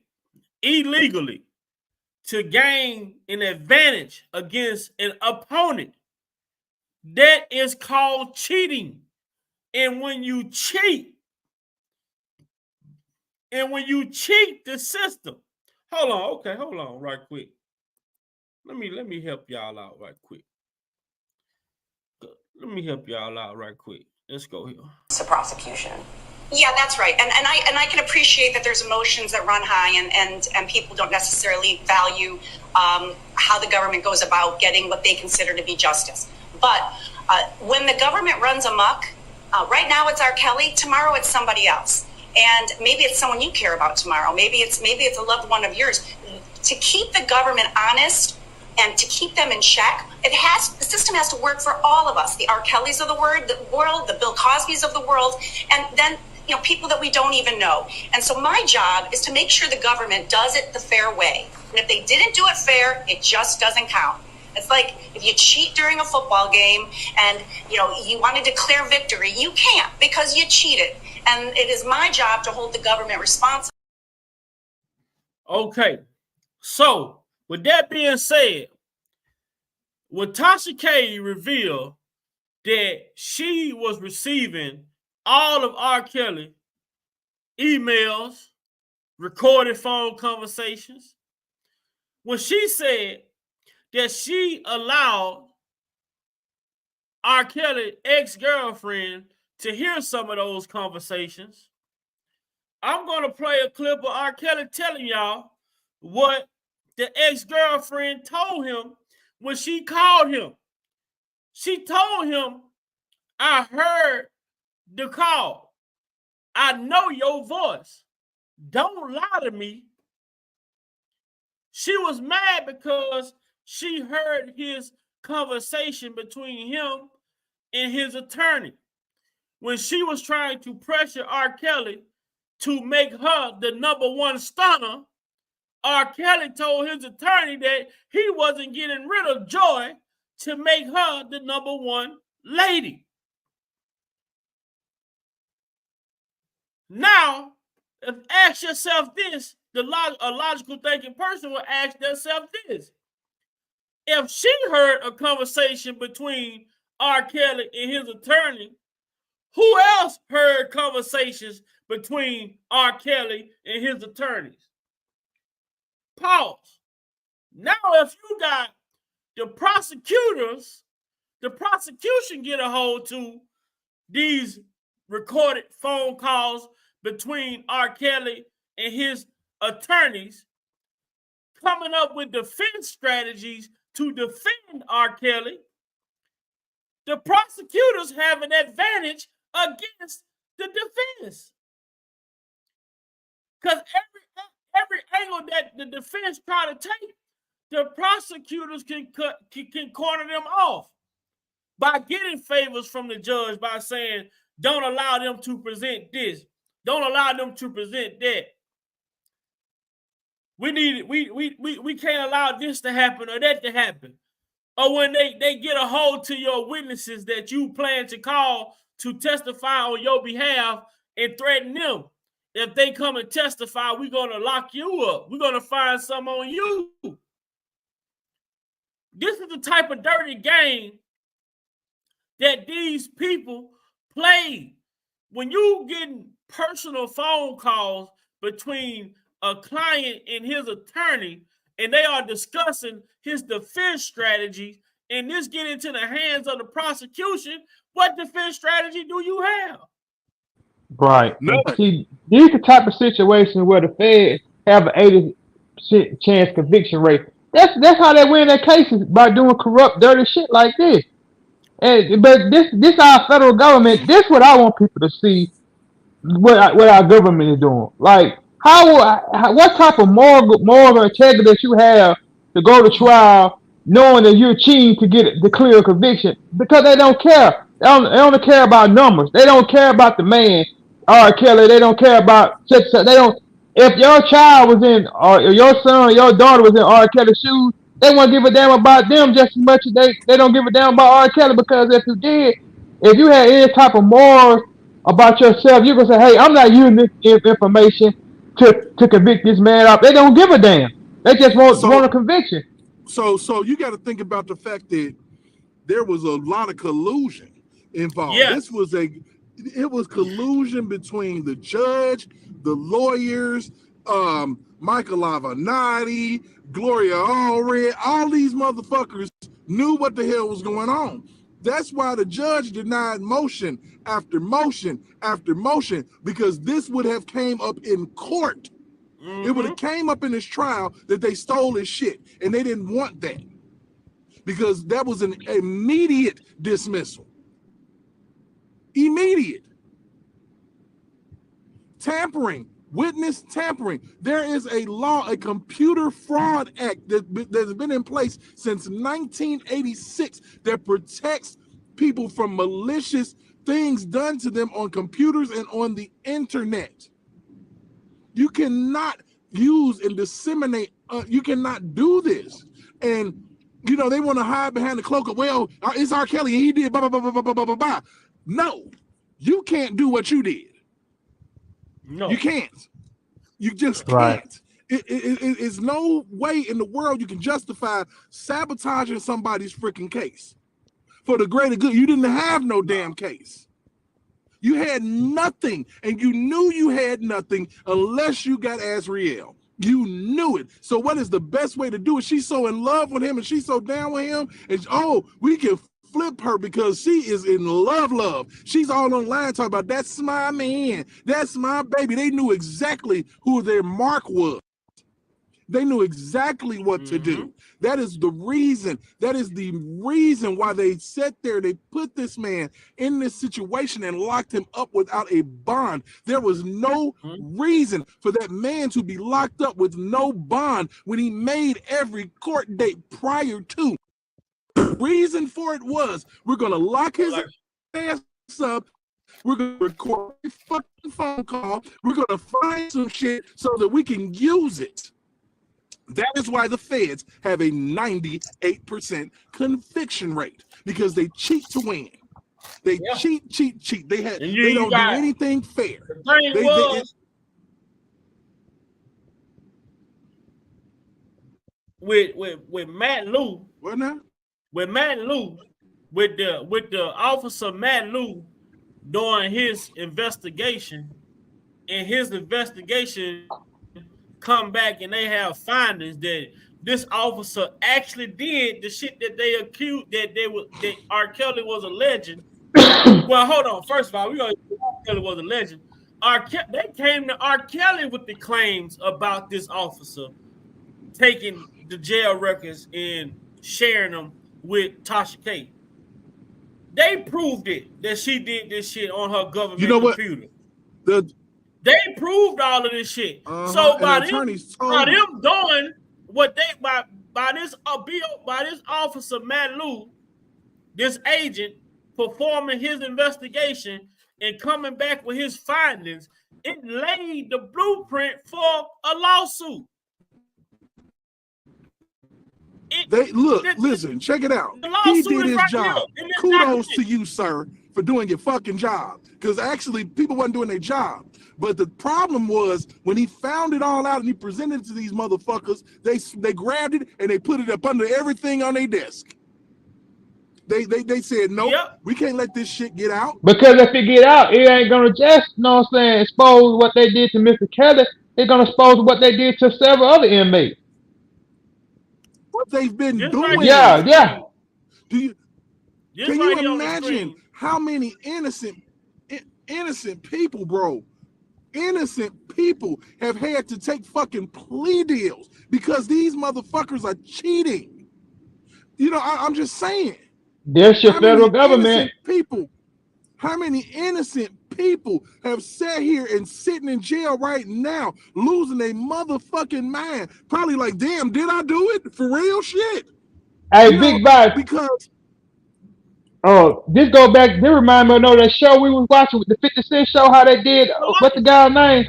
[SPEAKER 10] illegally to gain an advantage against an opponent, that is called cheating. And when you cheat the system, hold on right quick. Let me help y'all out right quick. Let's go here.
[SPEAKER 12] It's a prosecution. Yeah, that's right. And I can appreciate that there's emotions that run high and people don't necessarily value how the government goes about getting what they consider to be justice. But when the government runs amok, right now it's R. Kelly, tomorrow it's somebody else. And maybe it's someone you care about tomorrow. Maybe it's a loved one of yours. To keep the government honest and to keep them in check, the system has to work for all of us. The R. Kellys of the world, the Bill Cosbys of the world, and then people that we don't even know. And so my job is to make sure the government does it the fair way. And if they didn't do it fair, it just doesn't count. It's like if you cheat during a football game and you want to declare victory, you can't because you cheated. And it is my job to hold the government responsible.
[SPEAKER 10] Okay. So with that being said, what Tasha K revealed that she was receiving all of R. Kelly emails, recorded phone conversations, when she said that she allowed R. Kelly ex-girlfriend to hear some of those conversations, I'm going to play a clip of R. Kelly telling y'all what the ex-girlfriend told him when she called him. She told him, I heard the call. I know your voice. Don't lie to me. She was mad because she heard his conversation between him and his attorney when she was trying to pressure R. Kelly to make her the #1 stunner. R. Kelly told his attorney that he wasn't getting rid of Joy to make her the #1 lady. Now, ask yourself this, a logical thinking person will ask themselves this. If she heard a conversation between R. Kelly and his attorney, who else heard conversations between R. Kelly and his attorneys? Pause. Now, if you got the prosecutors, the prosecution get a hold to these recorded phone calls between R. Kelly and his attorneys, coming up with defense strategies to defend R. Kelly, the prosecutors have an advantage against the defense. Because every angle that the defense try to take, the prosecutors can corner them off by getting favors from the judge by saying, don't allow them to present this. Don't allow them to present that. We can't allow this to happen or that to happen. Or when they get a hold to your witnesses that you plan to call to testify on your behalf and threaten them. If they come and testify, we're going to lock you up. We're going to find some on you. This is the type of dirty game that these people play. When you getting personal phone calls between a client and his attorney, and they are discussing his defense strategy, and this get into the hands of the prosecution, what defense strategy do you have?
[SPEAKER 9] Right. See, these are the type of situations where the feds have an 80% chance conviction rate. That's how they win their cases, by doing corrupt, dirty shit like this. But this our federal government. This what I want people to see. What our government is doing. Like what type of moral integrity that you have to go to trial knowing that you're cheating to get the clear conviction, because they don't care. They don't care about numbers. They don't care about the man, R. Kelly. They don't care about such. They don't. If your child was in, or your son, or your daughter was in R. Kelly's shoes, they won't give a damn about them just as much as they don't give a damn about R. Kelly. Because if you did, if you had any type of morals about yourself, you're gonna say, hey, I'm not using this information to convict this man up. They don't give a damn. They just want a conviction.
[SPEAKER 11] So you got to think about the fact that there was a lot of collusion involved.
[SPEAKER 10] Yes.
[SPEAKER 11] It was collusion between the judge, the lawyers, Michael Avenatti, Gloria Allred. All these motherfuckers knew what the hell was going on. That's why the judge denied motion after motion after motion, because this would have came up in court. Mm-hmm. It would have came up in his trial that they stole his shit, and they didn't want that, because that was an immediate dismissal. Immediate. Tampering, witness tampering. There is a law, a Computer Fraud Act that's been in place since 1986 that protects people from malicious things done to them on computers and on the internet. You cannot use and disseminate, you cannot do this. And, you know, they want to hide behind the cloak of, well, it's R. Kelly and he did blah, blah, blah, blah, blah, blah, blah, blah. No, you can't do what you did.
[SPEAKER 10] No.
[SPEAKER 11] You can't. You just can't. Right. It's no way in the world you can justify sabotaging somebody's freaking case. for the greater good. You didn't have no damn case. You had nothing, and you knew you had nothing unless you got Azriel. You knew it. So what is the best way to do it? She's so in love with him, and she's so down with him, and we can flip her because she is in love. She's all online talking about, that's my man, that's my baby. They knew exactly who their mark was. They knew exactly what to do. That is the reason. That is the reason why they sat there. They put this man in this situation and locked him up without a bond. There was no reason for that man to be locked up with no bond when he made every court date prior to. The reason for it was, we're going to lock his ass up. We're going to record a fucking phone call. We're going to find some shit so that we can use it. That is why the feds have a 98% conviction rate, because they cheat to win. They cheat. They don't do anything fair.
[SPEAKER 10] With Matt Lou.
[SPEAKER 11] What now?
[SPEAKER 10] With Matt Lou, with the officer Matt Lou doing his investigation, and his investigation come back and they have findings that this officer actually did the shit that they accused that R.Kelly was alleging. Well, hold on. First of all, we gonna say R.Kelly was alleging. They came to R.Kelly with the claims about this officer taking the jail records and sharing them with Tasha K. They proved it that she did this shit on her government computer. They proved all of this shit. So by them doing what they by this officer Matt Lou, this agent performing his investigation and coming back with his findings, it laid the blueprint for a lawsuit.
[SPEAKER 11] Listen, check it out. He did his job. Kudos to you, sir, for doing your fucking job. Because actually, people wasn't doing their job. But the problem was, when he found it all out and he presented it to these motherfuckers, they grabbed it and they put it up under everything on their desk. They said, nope, we can't let this shit get out.
[SPEAKER 9] Because if it get out, it ain't gonna just, expose what they did to Mr. Kelly. It's gonna expose what they did to several other inmates.
[SPEAKER 11] What they've been doing.
[SPEAKER 9] Yeah.
[SPEAKER 11] Can you imagine how many innocent people, bro? Innocent people have had to take fucking plea deals because these motherfuckers are cheating. I'm just saying.
[SPEAKER 9] There's your federal government.
[SPEAKER 11] How many innocent people have sat here and sitting in jail right now, losing their motherfucking mind? Probably like, damn, did I do it? For real shit.
[SPEAKER 9] Hey, Big Bite.
[SPEAKER 11] Because
[SPEAKER 9] this go back. They remind me of that show we was watching with the 50 Cent show. How they did? What's the guy's name?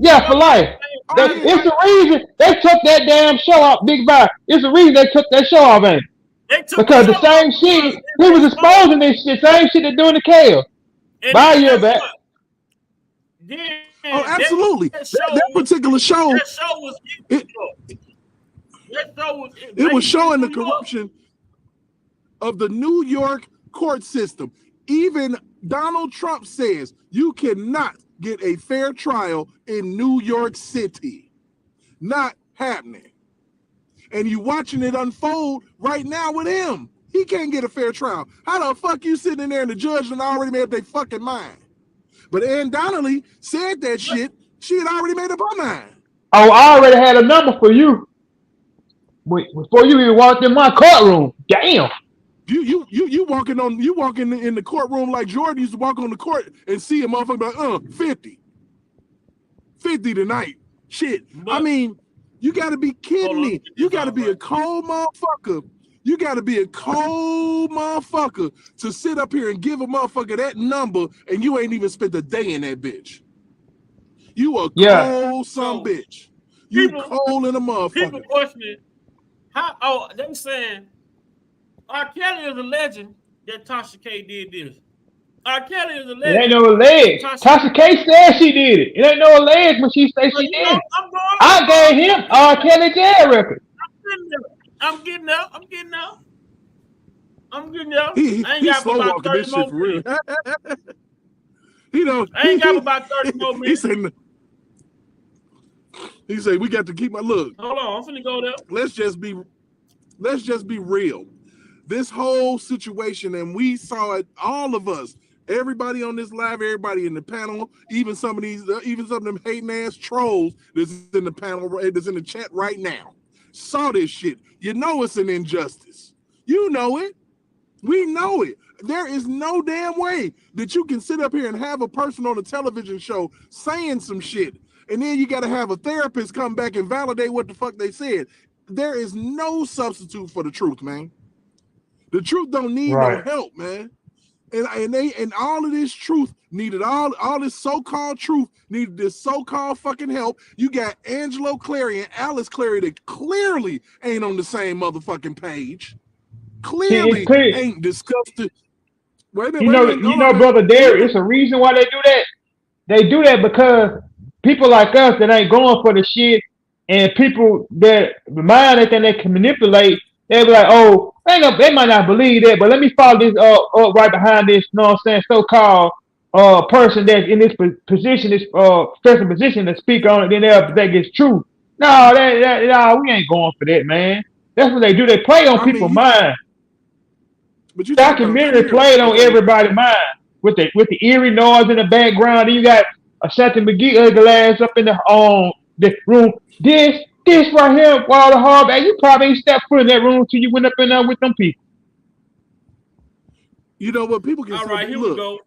[SPEAKER 9] Yeah, For Life. It's the reason they took that damn show off. Big Bite. It's the reason they took that show off, ain't it? Because the same shit he was exposing this shit, same shit they're doing to Kale. By a year back.
[SPEAKER 11] Absolutely. That particular show. It was showing the corruption of the New York court system. Even Donald Trump says you cannot get a fair trial in New York City. Not happening. And you watching it unfold right now with him. He can't get a fair trial. How the fuck you sitting in there and the judge had already made up their fucking mind? But Ann Donnelly said that shit. She had already made up her mind.
[SPEAKER 9] Oh, I already had a number for you. Before you even walked in my courtroom. Damn.
[SPEAKER 11] You walking in the courtroom like Jordan used to walk on the court and see a motherfucker like, 50 tonight. Shit. I mean, you got to be kidding me. You got to be a cold motherfucker. You got to be a cold motherfucker to sit up here and give a motherfucker that number and you ain't even spent a day in that bitch. You a cold son bitch. You cold in a motherfucker.
[SPEAKER 10] People questioning how, they saying R.Kelly is a legend that Tasha K did this. R.Kelly is a legend.
[SPEAKER 9] It ain't no alleged. Tasha K said she did it. It ain't no alleged when she say she did it. I gave him R.Kelly jail record.
[SPEAKER 10] I'm getting up. I'm getting there. I ain't
[SPEAKER 11] He's
[SPEAKER 10] got
[SPEAKER 11] slow
[SPEAKER 10] about
[SPEAKER 11] walking
[SPEAKER 10] 30
[SPEAKER 11] this
[SPEAKER 10] more
[SPEAKER 11] shit for real.
[SPEAKER 10] minutes.
[SPEAKER 11] I
[SPEAKER 10] ain't got about 30 more minutes.
[SPEAKER 11] He said, we got to keep my look.
[SPEAKER 10] Hold on, I'm finna go there.
[SPEAKER 11] Let's just be real. This whole situation, and we saw it, all of us, everybody on this live, everybody in the panel, even some of them hating ass trolls that's in the panel, that's in the chat right now, saw this shit. You know it's an injustice. You know it. We know it. There is no damn way that you can sit up here and have a person on a television show saying some shit, and then you got to have a therapist come back and validate what the fuck they said. There is no substitute for the truth, man. The truth don't need no help, man. And all of this truth needed all this so-called truth needed this so-called fucking help. You got Angelo Clary and Alice Clary that clearly ain't on the same motherfucking page. Clearly ain't discussed it. Wait a minute,
[SPEAKER 9] You know, brother Derek, it's a reason why they do that. They do that because people like us that ain't going for the shit, and people that mind that they can manipulate, they be like, oh, they might not believe that, but let me follow this up right behind this, you know what I'm saying, so-called person that's in this position, this special position to speak on it, then they'll think it's true. No, we ain't going for that, man. That's what they do. They play on people's mind.
[SPEAKER 11] But you
[SPEAKER 9] documentary played on everybody's mind with the eerie noise in the background. And you got a Santa McGee ugly ass up in the room. This right here, while the hard bag, you probably ain't stepped foot in that room till you went up in there with them people.
[SPEAKER 11] You know what people can.
[SPEAKER 10] All right, here we go.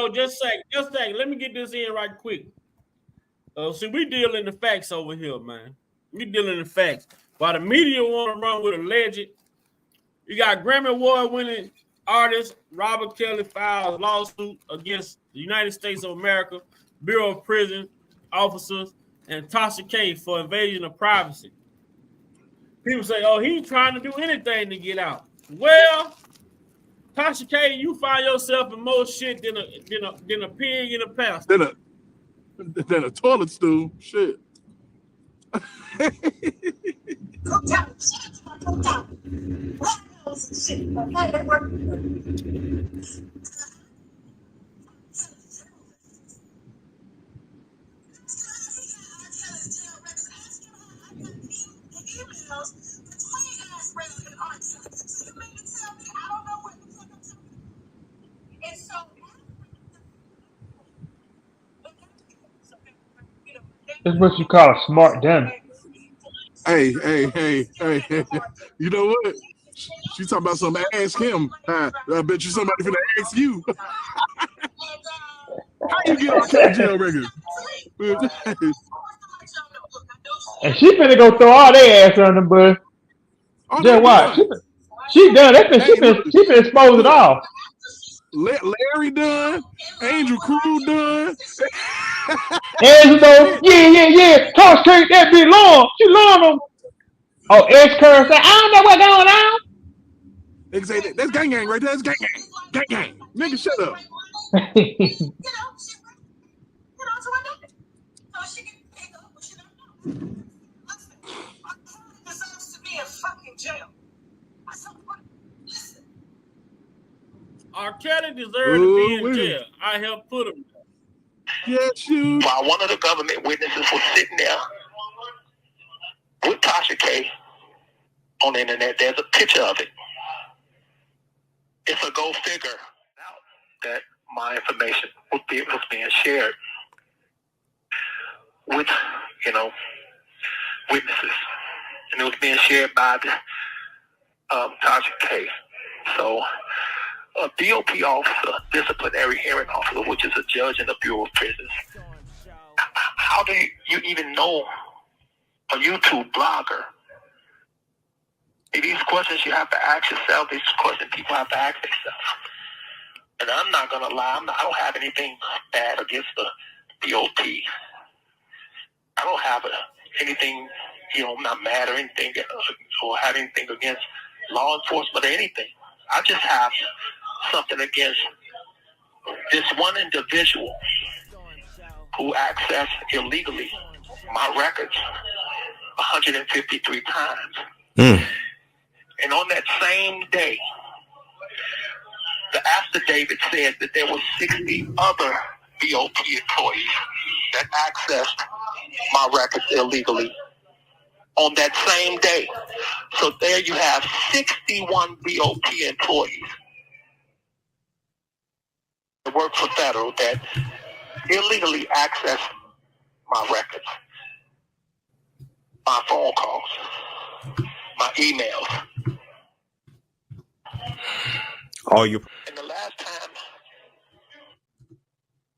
[SPEAKER 10] Just a second. Let me get this in right quick. See, we deal in the facts over here, man. We deal in the facts. While the media want to run with a legend, you got Grammy Award-winning artist R.Kelly files lawsuit against the United States of America, Bureau of Prison officers, and Tasha K for invasion of privacy. People say, oh, he's trying to do anything to get out. Well, Tasha K, you find yourself in more shit than a pig in a pasture.
[SPEAKER 11] Than a toilet stool. Shit.
[SPEAKER 9] That's what you call a smart dummy.
[SPEAKER 11] Hey. You know what? She's talking about something. Ask him. I bet you somebody finna ask you. How you get on Kelly jail record?
[SPEAKER 9] And she finna go throw all their ass on them, but just watch. She done. She finna expose it all.
[SPEAKER 11] Larry done. Angel Crew done.
[SPEAKER 9] Angelo, yeah. Toss Kate, that be long. She long them. Oh, X-Curse say, I don't know what's going on.
[SPEAKER 11] They say that's gang right there. That's gang. Nigga, shut up.
[SPEAKER 10] R.Kelly deserved to be in jail. I helped put him there.
[SPEAKER 11] Yes, you.
[SPEAKER 3] While one of the government witnesses was sitting there with Tasha K on the internet, there's a picture of it. It's a go figure that my information was being shared with, witnesses, and it was being shared by the Tasha K. So a DOP officer, disciplinary hearing officer, which is a judge in the Bureau of Prisons. How do you even know a YouTube blogger? These questions you have to ask yourself. These questions people have to ask themselves. And I'm not going to lie. I don't have anything bad against the DOP. I don't have anything, I'm not mad or anything or have anything against law enforcement or anything. I just have something against this one individual who accessed illegally my records 153 times. And on that same day, The affidavit said that there were 60 other BOP employees that accessed my records illegally on that same day. So there you have 61 BOP employees that work for federal that illegally access my records, my phone calls, my emails.
[SPEAKER 13] All you.
[SPEAKER 3] And the last time,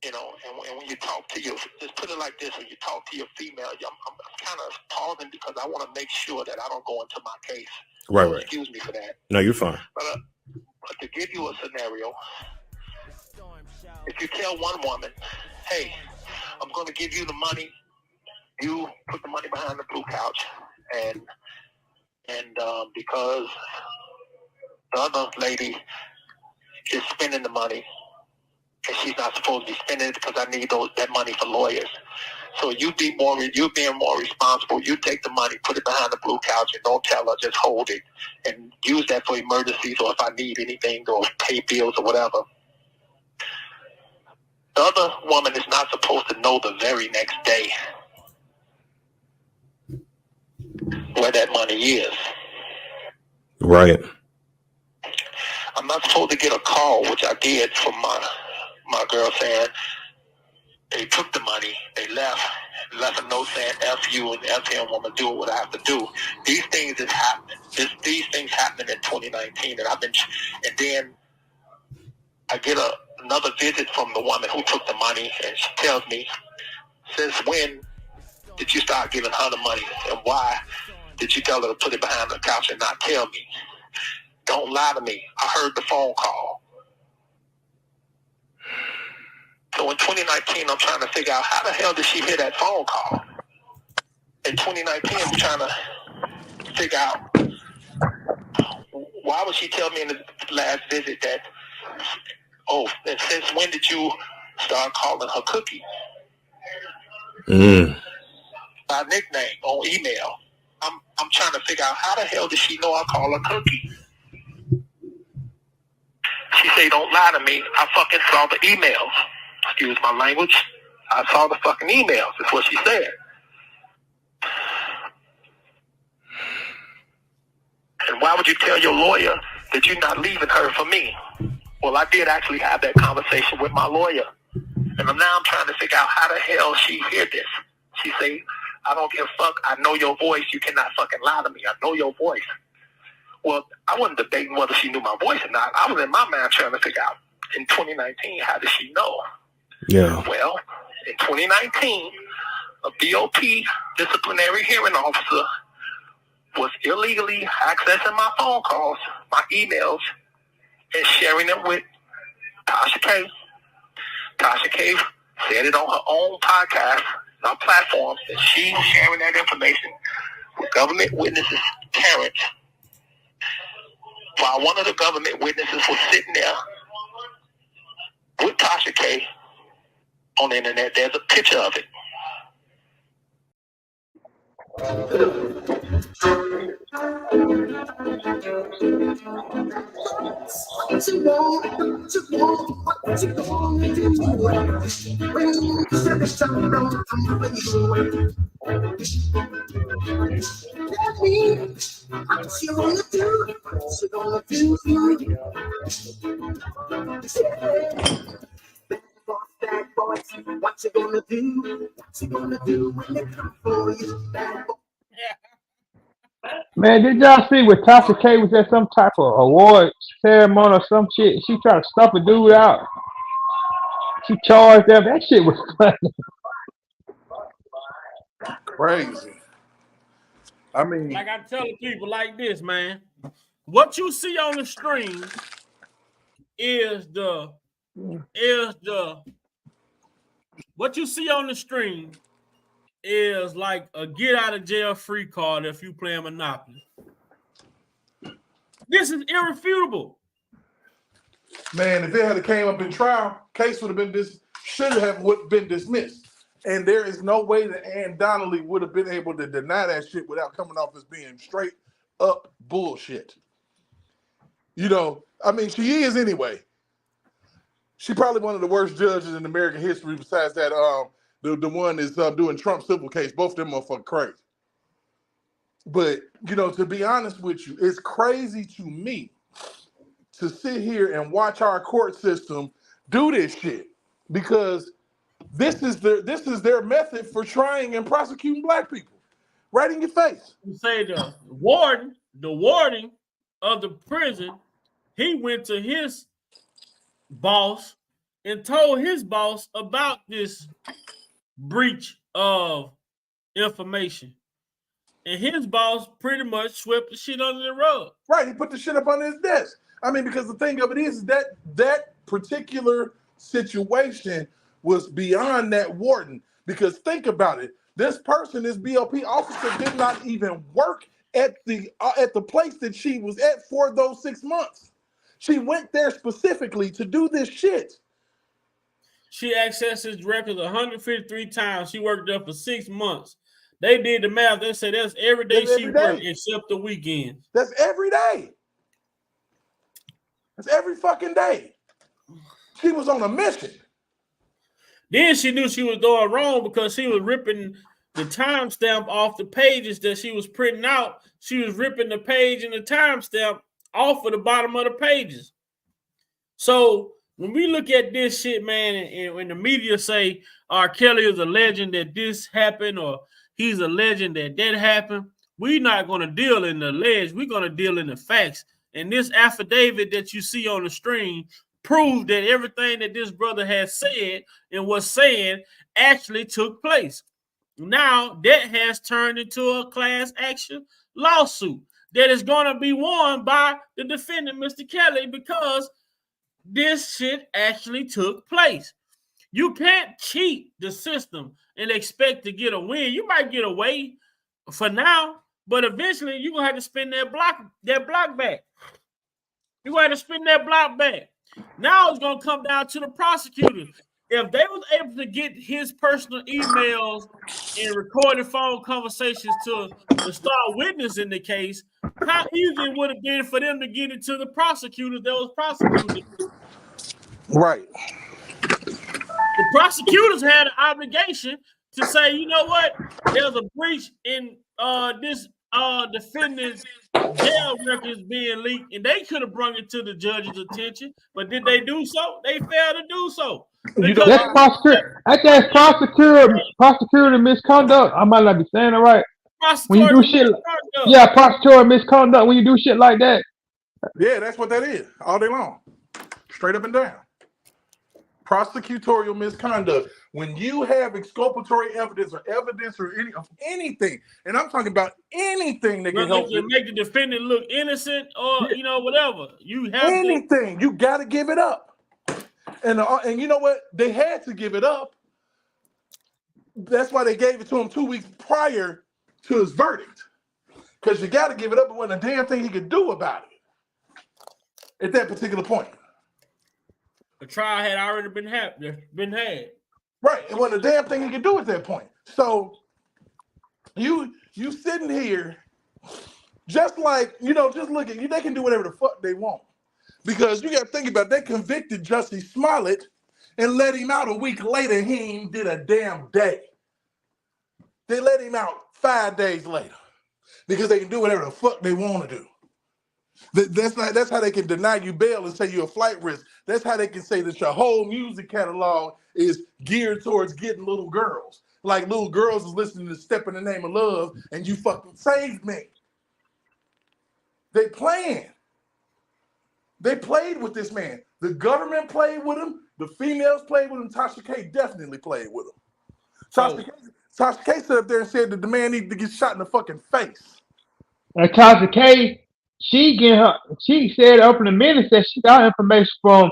[SPEAKER 3] you know, and when you talk to your, just put it like this, when you talk to your female, I'm kind of pausing because I want to make sure that I don't go into my case.
[SPEAKER 13] Right, right.
[SPEAKER 3] Excuse me for that.
[SPEAKER 13] No, you're fine.
[SPEAKER 3] But to give you a scenario, if you tell one woman, hey, I'm going to give you the money, you put the money behind the blue couch, and because the other lady is spending the money, and she's not supposed to be spending it because I need that money for lawyers. So you're being more responsible. You take the money, put it behind the blue couch, and don't tell her, just hold it and use that for emergencies or if I need anything or pay bills or whatever. The other woman is not supposed to know the very next day where that money is.
[SPEAKER 13] Right.
[SPEAKER 3] I'm not supposed to get a call, which I did from my girl saying they took the money, they left a note saying F you and F him, I'm going to do what I have to do. These things is happening. These things happening in 2019, and then I get another visit from the woman who took the money, and she tells me, since when did you start giving her the money, and why did you tell her to put it behind the couch and not tell me? Don't lie to me. I heard the phone call. So in 2019, I'm trying to figure out how the hell did she hear that phone call? In 2019, I'm trying to figure out why would she tell me in the last visit that, oh, and since when did you start calling her Cookie? By nickname on email. I'm trying to figure out how the hell did she know I call her Cookie? She say, don't lie to me. I fucking saw the emails. Excuse my language. I saw the fucking emails. That's what she said. And why would you tell your lawyer that you're not leaving her for me? Well, I did actually have that conversation with my lawyer. And now I'm trying to figure out how the hell she hear this. She say, I don't give a fuck. I know your voice. You cannot fucking lie to me. I know your voice. Well, I wasn't debating whether she knew my voice or not. I was in my mind trying to figure out, in 2019, how did she know?
[SPEAKER 13] Yeah.
[SPEAKER 3] Well, in 2019, a BOP disciplinary hearing officer was illegally accessing my phone calls, my emails, and sharing them with Tasha K. Tasha K said it on her own podcast, on platforms, that she's sharing that information with government witnesses' parents. While one of the government witnesses was sitting there with Tasha K on the internet, there's a picture of it.
[SPEAKER 4] Bad boys, what you gonna do? What you gonna do when they come for you? Bad boys.
[SPEAKER 9] Man, did y'all see where Tasha K was at some type of award ceremony or some shit? She tried to stuff a dude out. She charged them. That shit was funny.
[SPEAKER 11] Crazy. I mean,
[SPEAKER 10] like I tell people like this, man. What you see on the screen is what you see on the screen is like a get out of jail free card if you play Monopoly. This is irrefutable.
[SPEAKER 11] Man, if it had came up in trial, case would have been should have been dismissed. And there is no way that Ann Donnelly would have been able to deny that shit without coming off as being straight up bullshit. You know, I mean, she is anyway. She probably one of the worst judges in American history. Besides that, the one is doing Trump's civil case. Both of them motherfuckers crazy. But to be honest with you, it's crazy to me to sit here and watch our court system do this shit, because this is their method for trying and prosecuting black people, right in your face.
[SPEAKER 10] You say the warden of the prison, he went to his boss and told his boss about this breach of information. And his boss pretty much swept the shit under the rug.
[SPEAKER 11] Right, he put the shit up on his desk. I mean, because the thing of it is that particular situation was beyond that warden. Because think about it, this person, this BOP officer, did not even work at the place that she was at for those 6 months. She went there specifically to do this shit.
[SPEAKER 10] She accessed his records 153 times. She worked there for 6 months. They did the math. They said that's every day she worked except the weekends.
[SPEAKER 11] That's every day. That's every fucking day. She was on a mission.
[SPEAKER 10] Then she knew she was doing wrong because she was ripping the timestamp off the pages that she was printing out. She was ripping the page and the timestamp off of the bottom of the pages. So when we look at this shit, man, and when the media say R.Kelly is a legend that this happened, or he's a legend that happened, we're not going to deal in the alleged. We're going to deal in the facts. And this affidavit that you see on the screen proved that everything that this brother has said and was saying actually took place. Now that has turned into a class action lawsuit that is going to be won by the defendant, Mr. Kelly, because this shit actually took place. You can't cheat the system and expect to get a win. You might get away for now, but eventually you're gonna have to spend that block back. You're gonna have to spend that block back. Now it's gonna come down to the prosecutor. If they was able to get his personal emails and recorded phone conversations to start witnessing the case, how easy it would have been for them to get it to the prosecutors that was prosecuting.
[SPEAKER 11] Right.
[SPEAKER 10] The prosecutors had an obligation to say, you know what, there's a breach in this defendant's jail records being leaked, and they could have brought it to the judge's attention, but did they do so? They failed to do so.
[SPEAKER 9] That's prosecutor misconduct. I might not be saying it right. When you do shit, prosecutorial misconduct. When you do shit like that.
[SPEAKER 11] Yeah, that's what that is. All day long, straight up and down. Prosecutorial misconduct. When you have exculpatory evidence or anything, and I'm talking about anything that can help
[SPEAKER 10] make the defendant look innocent or whatever. You have
[SPEAKER 11] anything. You got to give it up. And you know what? They had to give it up. That's why they gave it to him 2 weeks prior to his verdict. Because you got to give it up. It wasn't a damn thing he could do about it at that particular point.
[SPEAKER 10] The trial had already been had.
[SPEAKER 11] Right. It wasn't a damn thing he could do at that point. So you sitting here just like, just looking, they can do whatever the fuck they want. Because you got to think about it, they convicted Jussie Smollett and let him out a week later. He ain't did a damn day. They let him out 5 days later because they can do whatever the fuck they want to do. That's how they can deny you bail and say you're a flight risk. That's how they can say that your whole music catalog is geared towards getting little girls. Like little girls is listening to Step in the Name of Love and you fucking saved me. They playing. They played with this man. The government played with him. The females played with him. Tasha K definitely played with him. Tasha K sat up there and said that the man needed to get shot in the fucking face.
[SPEAKER 9] And Tasha K, she said up in a minute that she got information from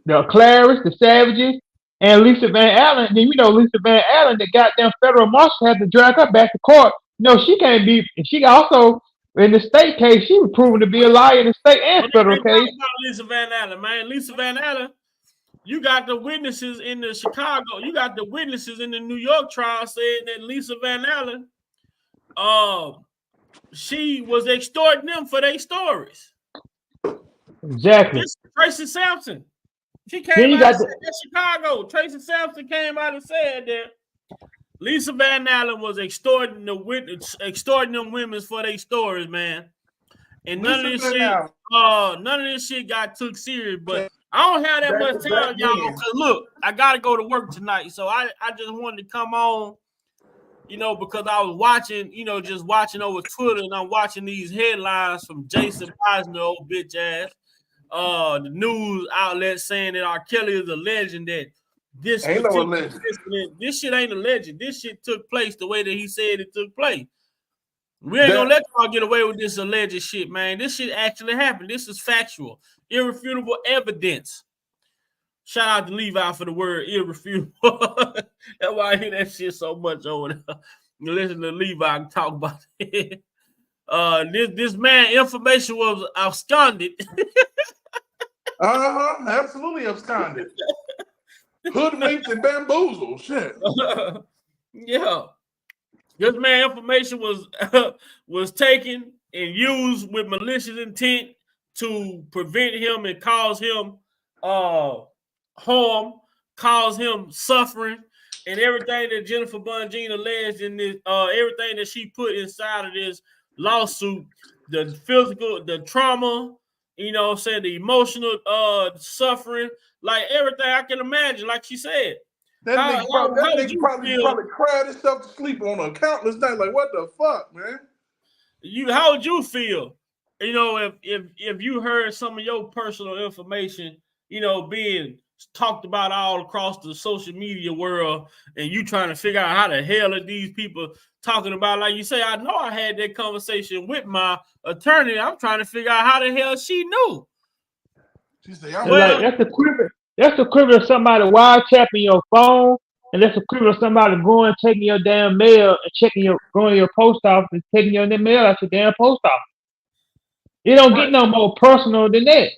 [SPEAKER 9] the Clarice, the Savages, and Lisa Van Allen. And then Lisa Van Allen, the goddamn federal marshal had to drag her back to court. She can't be. She also in the state case, she was proven to be a liar in the state and federal case.
[SPEAKER 10] Lisa Van Allen, man. Lisa Van Allen, you got the witnesses in the Chicago, you got the witnesses in the New York trial saying that Lisa Van Allen, she was extorting them for their stories.
[SPEAKER 9] Exactly.
[SPEAKER 10] This is Tracy Sampson. She came out and said that Chicago. Tracy Sampson came out and said that Lisa Van Allen was extorting them women for their stories, man. And none of this shit got took serious. But I don't have that much time, y'all. Cause look, I gotta go to work tonight, so I just wanted to come on, because I was watching, just watching over Twitter, and I'm watching these headlines from Jason Posner, old bitch ass. The news outlet saying that R.Kelly is a legend. That this shit ain't a legend. This shit took place the way that he said it took place. We ain't gonna let y'all get away with this alleged shit, man. This shit actually happened. This is factual, irrefutable evidence. Shout out to Levi for the word irrefutable. That's why I hear that shit so much over there. You listen to Levi talk about it. This man information was absconded.
[SPEAKER 11] Absolutely absconded. Hoodwinked and bamboozled. Shit.
[SPEAKER 10] Yeah. This man information was taken and used with malicious intent to prevent him and cause him harm, cause him suffering, and everything that Jennifer Bungine alleged in this, everything that she put inside of this lawsuit, the physical, the trauma, the emotional suffering, like everything I can imagine, like she said.
[SPEAKER 11] That nigga probably cried himself to sleep on a countless night. Like, what the fuck, man?
[SPEAKER 10] How would you feel? If you heard some of your personal information, being talked about all across the social media world, and you trying to figure out how the hell are these people talking about? Like you say, I know I had that conversation with my attorney. I'm trying to figure out how the hell she knew.
[SPEAKER 11] She said,
[SPEAKER 9] that's the equivalent of somebody wiretapping your phone, and that's the equivalent of somebody going and taking your damn mail and going to your post office and taking your mail out your damn post office. It don't get no more personal than that.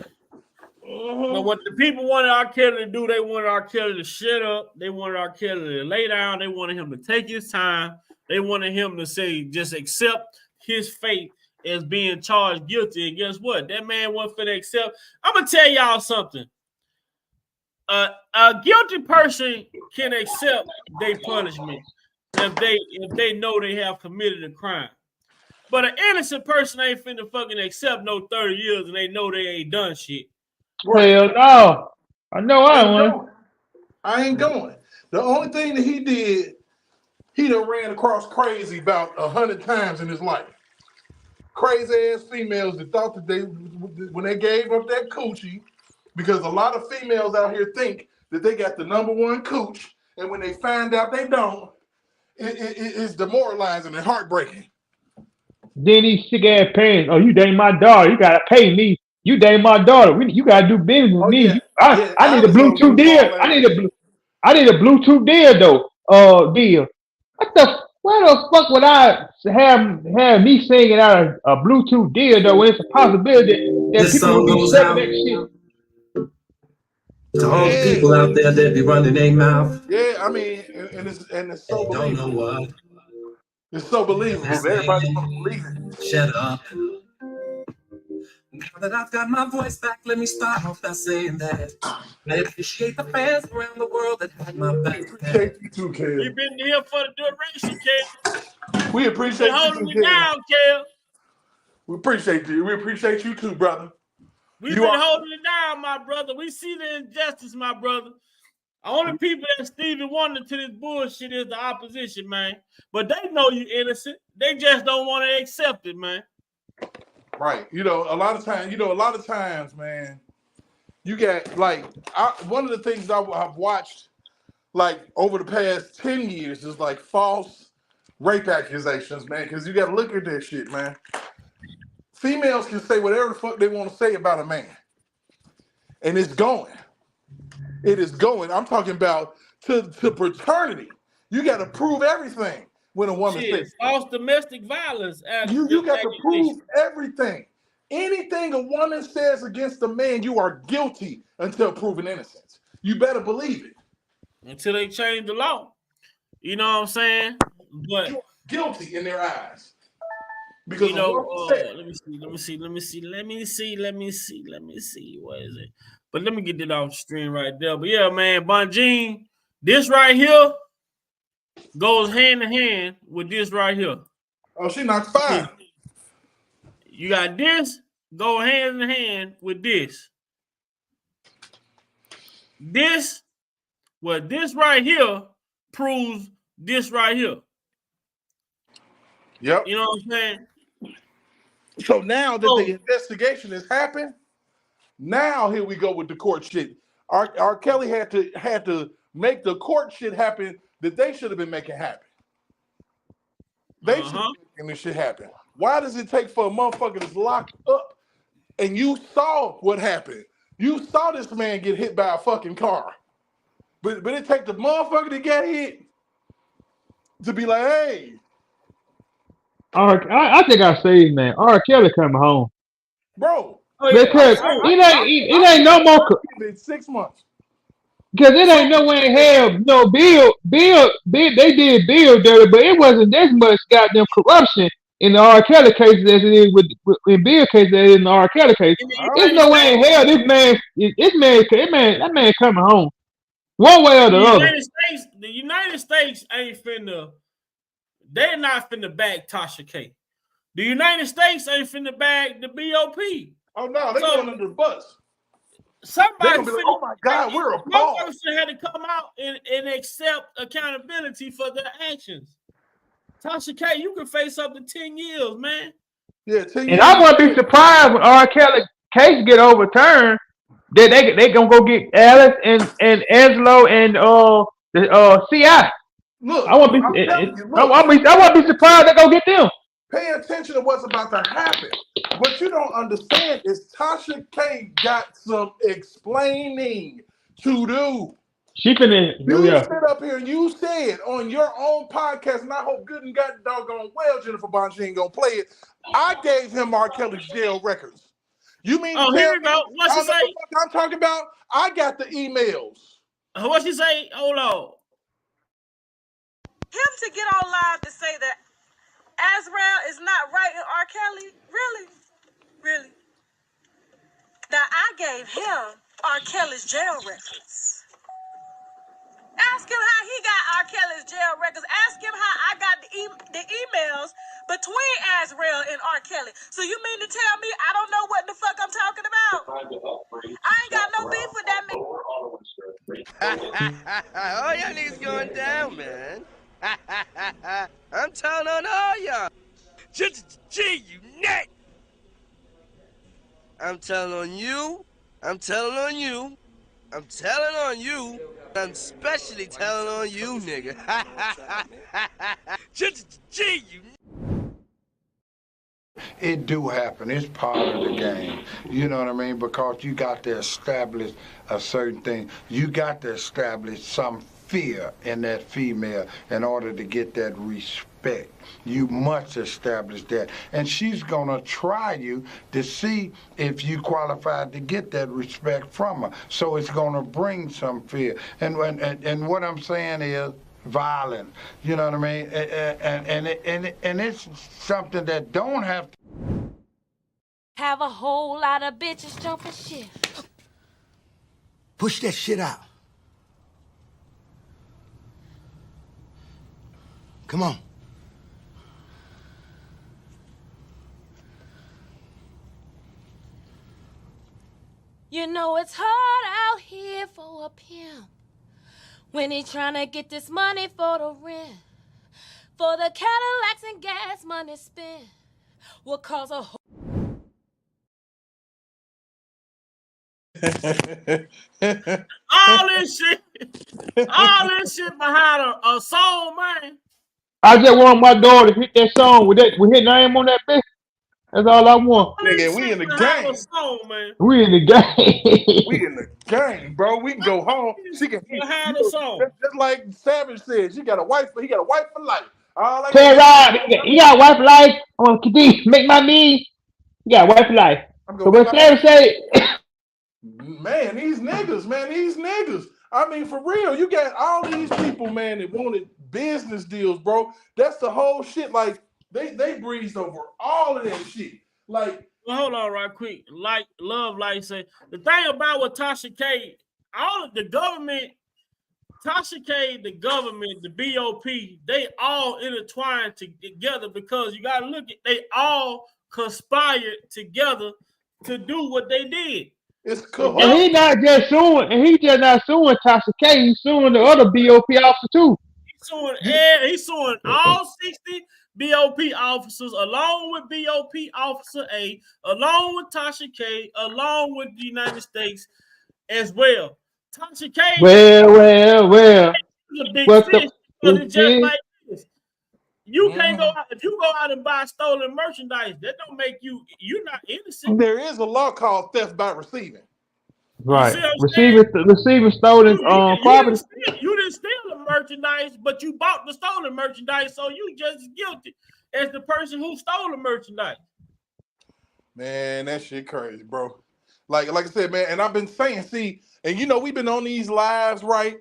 [SPEAKER 10] But what the people wanted R.Kelly to do, they wanted R.Kelly to shut up. They wanted R.Kelly to lay down. They wanted him to take his time. They wanted him to say, just accept his fate as being charged guilty. And guess what? That man wasn't finna accept. I'm gonna tell y'all something. A guilty person can accept their punishment if they know they have committed a crime. But an innocent person ain't finna fucking accept no 30 years and they know they ain't done shit.
[SPEAKER 9] Hell no. I know
[SPEAKER 11] I ain't going. The only thing that he did, he done ran across crazy about 100 times in his life. Crazy ass females that thought that when they gave up that coochie, because a lot of females out here think that they got the #1 cooch, and when they find out they don't, it's demoralizing and heartbreaking.
[SPEAKER 9] Then these sick ass parents, oh, you date my daughter, you gotta pay me. You date my daughter, you gotta do business with me.
[SPEAKER 11] Yeah.
[SPEAKER 9] I need a Bluetooth deal. I need a Bluetooth deal though. Deal. Why the fuck would I have me singing out a Bluetooth deal though when it's a possibility that people will be selling that shit?
[SPEAKER 4] To all the people out there that be running their mouth.
[SPEAKER 11] Yeah, I mean, and it's so believable.
[SPEAKER 4] Don't know what.
[SPEAKER 11] It's so believable. Everybody's gonna believe it.
[SPEAKER 4] Shut up. Now that I've got my voice back, let me start off by saying that I appreciate the fans around the world that had my back.
[SPEAKER 11] Appreciate you too, Kel.
[SPEAKER 10] You've been here for the duration, Kel.
[SPEAKER 11] We appreciate you
[SPEAKER 10] holding
[SPEAKER 11] too,
[SPEAKER 10] me down, Kel.
[SPEAKER 11] We appreciate you. We appreciate you too, brother.
[SPEAKER 10] We've been holding it down, my brother. We see the injustice, my brother. Only people that Stevie Wonder to this bullshit is the opposition, man. But they know you innocent. They just don't want to accept it, man.
[SPEAKER 11] Right. A lot of times, man, you got one of the things I've watched over the past 10 years is false rape accusations, man, because you got to look at that shit, man. Females can say whatever the fuck they want to say about a man. And it's going. It is going. I'm talking about to paternity. You got to prove everything when a woman says
[SPEAKER 10] false domestic violence.
[SPEAKER 11] You got to prove everything. Anything a woman says against a man, you are guilty until proven innocence. You better believe it.
[SPEAKER 10] Until they change the law. You know what I'm saying? But
[SPEAKER 11] you're guilty in their eyes. Because
[SPEAKER 10] let me see. What is it? But let me get that off the screen right there. But yeah, man, Bonjean, this right here goes hand in hand with this right here.
[SPEAKER 11] Oh, she knocked 5.
[SPEAKER 10] You got this, go hand in hand with this. This right here proves this right here.
[SPEAKER 11] Yep.
[SPEAKER 10] You know what I'm saying?
[SPEAKER 11] So now that the investigation has happened, now here we go with the court shit. R. Kelly had to make the court shit happen that they should have been making happen. They should have been making this shit happen. Why does it take for a motherfucker that's locked up and you saw what happened? You saw this man get hit by a fucking car. But it takes the motherfucker that got hit to be like, hey.
[SPEAKER 9] I think I say, man, R. Kelly coming home.
[SPEAKER 11] Bro.
[SPEAKER 9] Because it ain't no more.
[SPEAKER 11] In 6 months.
[SPEAKER 9] Because it ain't no way in hell. No, Bill, they did Bill dirty, but it wasn't as much goddamn corruption in the R. Kelly case as it is in Bill case as it is in the R. Kelly case. There's no way in hell that man coming home. One way or the other.
[SPEAKER 10] The United States ain't finna. They're not finna back Tasha K. The United States ain't finna back the BOP.
[SPEAKER 11] Oh no, they going under the bus.
[SPEAKER 10] Somebody
[SPEAKER 11] be like, oh my God, we're appalled.
[SPEAKER 10] One person had to come out and accept accountability for their actions. Tasha K, you can face up to 10 years, man.
[SPEAKER 11] Yeah, 10 years.
[SPEAKER 9] And I wouldn't be surprised when R. Kelly case get overturned. That they gonna go get Alice and Angelo and the CI.
[SPEAKER 11] Look,
[SPEAKER 9] I won't be surprised they go get them.
[SPEAKER 11] Pay attention to what's about to happen. What you don't understand is Tasha K got some explaining to do.
[SPEAKER 9] She finna.
[SPEAKER 11] You sit up here and you said on your own podcast, and I hope good and got doggone well Jennifer Bonjean gonna play it. I gave him R. Kelly's jail records. You mean to
[SPEAKER 10] here we go. What's she say?
[SPEAKER 11] I'm talking about? I got the emails.
[SPEAKER 10] What she say? Hold on.
[SPEAKER 14] Him to get on live to say that Azrael is not right in R. Kelly? Really? Now, I gave him R. Kelly's jail records. Ask him how he got R. Kelly's jail records. Ask him how I got the emails between Azrael and R. Kelly. So you mean to tell me I don't know what the fuck I'm talking about? I ain't got no beef with that man.
[SPEAKER 15] Oh, y'all niggas going down, man. I'm telling on all y'all. Gee, you net. I'm telling on you. I'm telling on you. I'm telling on you. I'm especially telling on you, nigga. Gee, you.
[SPEAKER 16] It do happen. It's part of the game. You know what I mean? Because you got to establish a certain thing. You got to establish some fear in that female in order to get that respect. You must establish that. And she's going to try you to see if you qualified to get that respect from her. So it's going to bring some fear. And what I'm saying is violence. You know what I mean? And it's something that don't have to
[SPEAKER 17] have a whole lot of bitches jumping shit.
[SPEAKER 18] Push that shit out. Come on.
[SPEAKER 17] You know it's hard out here for a pimp when he trying to get this money for the rent, for the Cadillacs and gas money spent will cause a
[SPEAKER 10] all this shit behind a song, man.
[SPEAKER 9] I just want my daughter to hit that song with his name on that bitch. That's all I want.
[SPEAKER 11] Nigga, we in the game.
[SPEAKER 9] We in the game.
[SPEAKER 11] We in the game, bro. We can go home. She can
[SPEAKER 10] behind the song.
[SPEAKER 11] Just like Savage said, he got a wife for life.
[SPEAKER 9] Tell Rob, you got a wife for life. I want to make my knee. You got a wife for life. So what Savage say?
[SPEAKER 11] Man, these niggas. I mean, for real, you got all these people, man, that wanted business deals, bro. That's the whole shit. Like, they breezed over all of that shit. Like,
[SPEAKER 10] Well, hold on right quick. Like Love Light say, the thing about what Tasha K, all of the government, Tasha K, the government, the BOP, they all intertwined together because you got to look at, they all conspired together to do what they did.
[SPEAKER 11] It's cool.
[SPEAKER 9] And he not just suing, and he just not suing Tasha K. He's suing the other BOP officer too.
[SPEAKER 10] He's suing all 60 BOP officers, along with BOP Officer A, along with Tasha K, along with the United States as well. Tasha K.
[SPEAKER 9] Well.
[SPEAKER 10] Is a big fish because it's just like this. You can't go out if you go out and buy stolen merchandise. That don't make you're not innocent.
[SPEAKER 11] There is a law called theft by receiving.
[SPEAKER 9] Right, receiving stolen property.
[SPEAKER 10] You didn't steal the merchandise, but you bought the stolen merchandise, so you just as guilty as the person who stole the merchandise.
[SPEAKER 11] Man, that shit crazy, bro. Like I said, man, and I've been saying, see, and you know, we've been on these lives, right,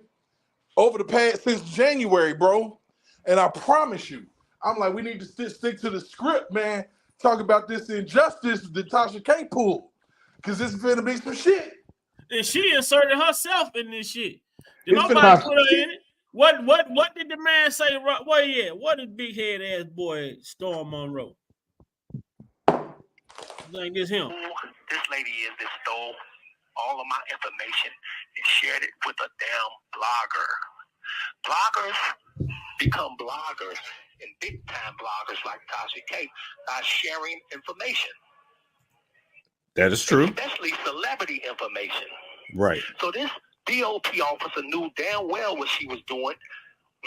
[SPEAKER 11] over the past since January, bro. And I promise you, I'm like, we need to stick to the script, man. Talk about this injustice that Tasha K pulled, because it's gonna be some shit.
[SPEAKER 10] And she inserted herself in this shit. Did nobody put her in it? What did the man say? Where he at? What did big head ass boy Storm Monroe? I think it's him.
[SPEAKER 3] This lady is that stole all of my information and shared it with a damn blogger. Bloggers become bloggers, and big time bloggers like Tasha K are sharing information.
[SPEAKER 13] That is true.
[SPEAKER 3] Especially celebrity information.
[SPEAKER 13] Right.
[SPEAKER 3] So this DOP officer knew damn well what she was doing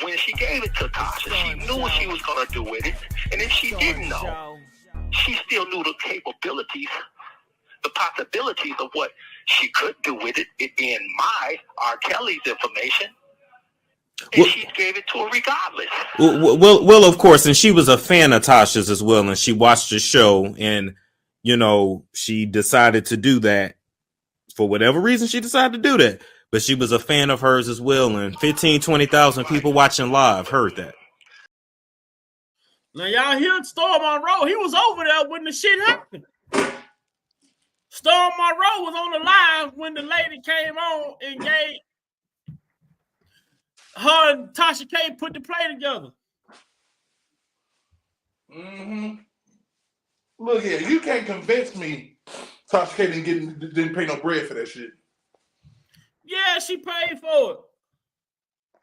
[SPEAKER 3] when she gave it to Tasha. She knew what she was going to do with it. And if she didn't know, she still knew the capabilities, the possibilities of what she could do with it, it being my R.Kelly's information. And she gave it to her regardless.
[SPEAKER 13] Well, of course. And she was a fan of Tasha's as well. And she watched the show and, you know, she decided to do that for whatever reason. She decided to do that, but she was a fan of hers as well. And 20,000 people watching live heard that.
[SPEAKER 10] Now y'all hear Storm Monroe. He was over there when the shit happened. Storm Monroe was on the live when the lady came on and gave her and Tasha K put the play together.
[SPEAKER 11] Mm-hmm. Look here, you can't convince me Tasha K didn't pay no bread for that shit.
[SPEAKER 10] Yeah, she paid for it.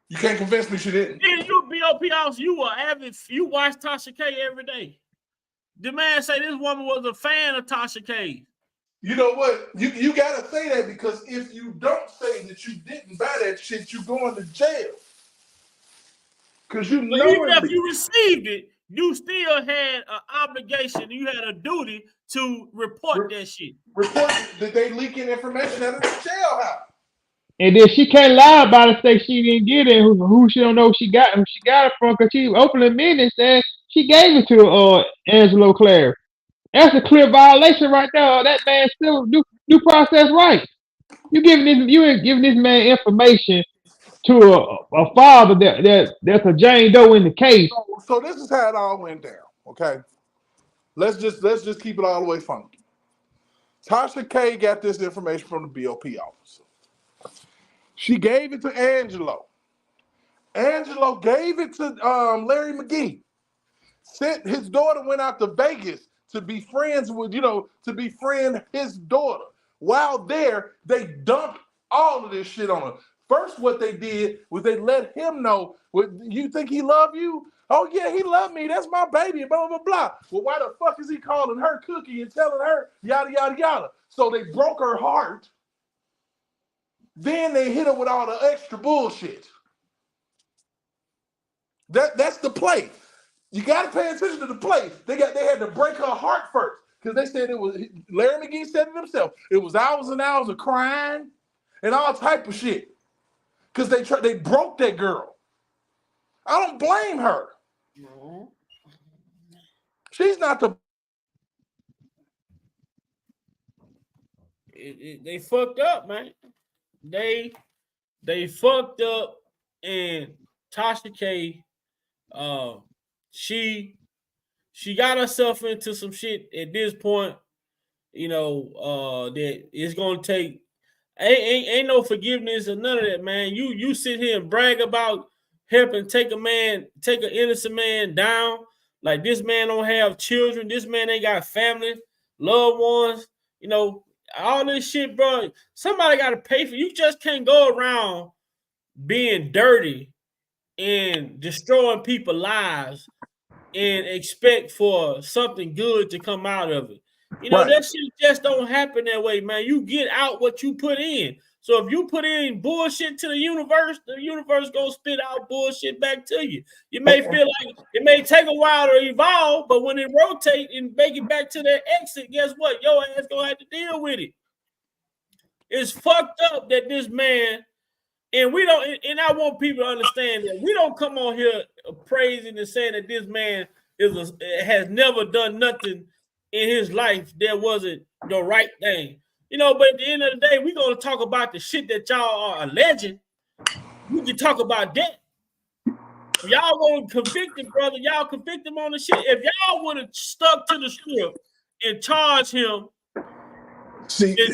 [SPEAKER 11] You can't convince me she didn't.
[SPEAKER 10] Yeah, you a BOP house, you watch Tasha K every day. The man say this woman was a fan of Tasha K.
[SPEAKER 11] You know what? You gotta say that, because if you don't say that you didn't buy that shit, you going to jail. Because you know,
[SPEAKER 10] even if you received it, you still had an obligation. You had a duty to report that shit.
[SPEAKER 11] Report that they leaking information out of the jailhouse.
[SPEAKER 9] And then she can't lie about it, say she didn't get it. Who she don't know who she got it from, because she openly admitted and she gave it to Angelo Clare. That's a clear violation right there. That man still due process right. You ain't giving this man information to a father that's a Jane Doe in the case.
[SPEAKER 11] So this is how it all went down. Okay, let's just keep it all the way funky. Tasha K got this information from the BOP officer. She gave it to Angelo. Angelo gave it to Larry McGee. His daughter went out to Vegas to be friends with, to befriend his daughter. While there, they dumped all of this shit on her. First, what they did was they let him know, you think he love you? Oh, yeah, he loved me. That's my baby, blah, blah, blah. Well, why the fuck is he calling her Cookie and telling her yada, yada, yada? So they broke her heart. Then they hit her with all the extra bullshit. That's the play. You got to pay attention to the play. They had to break her heart first, because they said it was, Larry McGee said it himself, it was hours and hours of crying and all type of shit, because they broke that girl. I don't blame her. No. She's not the.
[SPEAKER 10] They fucked up, man. They fucked up, and Tasha K, she got herself into some shit at this point. that it's gonna take ain't no forgiveness or none of that, man. You sit here and brag about helping take an innocent man down. Like this man don't have children, this man ain't got family, loved ones, all this shit, bro. Somebody gotta pay for it. You just can't go around being dirty and destroying people's lives and expect for something good to come out of it. That shit just don't happen that way, man. You get out what you put in. So if you put in bullshit to the universe gonna spit out bullshit back to you. You may feel like it may take a while to evolve, but when it rotate and make it back to that exit, guess what? Your ass gonna have to deal with it. It's fucked up that this man, and we don't, and I want people to understand that we don't come on here praising and saying that this man has never done nothing in his life that wasn't the right thing. But at the end of the day, we're going to talk about the shit that y'all are alleging. We can talk about that. If y'all want to convict him, brother, y'all convict him on the shit. If y'all would have stuck to the script and charged him, him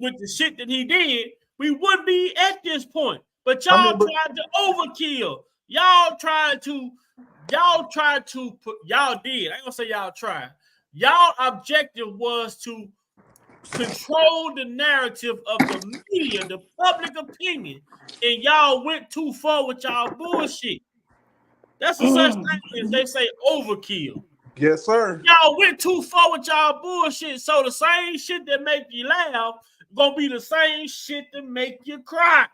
[SPEAKER 10] with the shit that he did, we wouldn't be at this point. But y'all tried to overkill. Y'all did. I ain't gonna say y'all tried. Y'all objective was to control the narrative of the media, the public opinion, and y'all went too far with y'all bullshit. That's a such thing as they say overkill.
[SPEAKER 11] Yes, sir.
[SPEAKER 10] Y'all went too far with y'all bullshit. So the same shit that make you laugh gonna be the same shit that make you cry.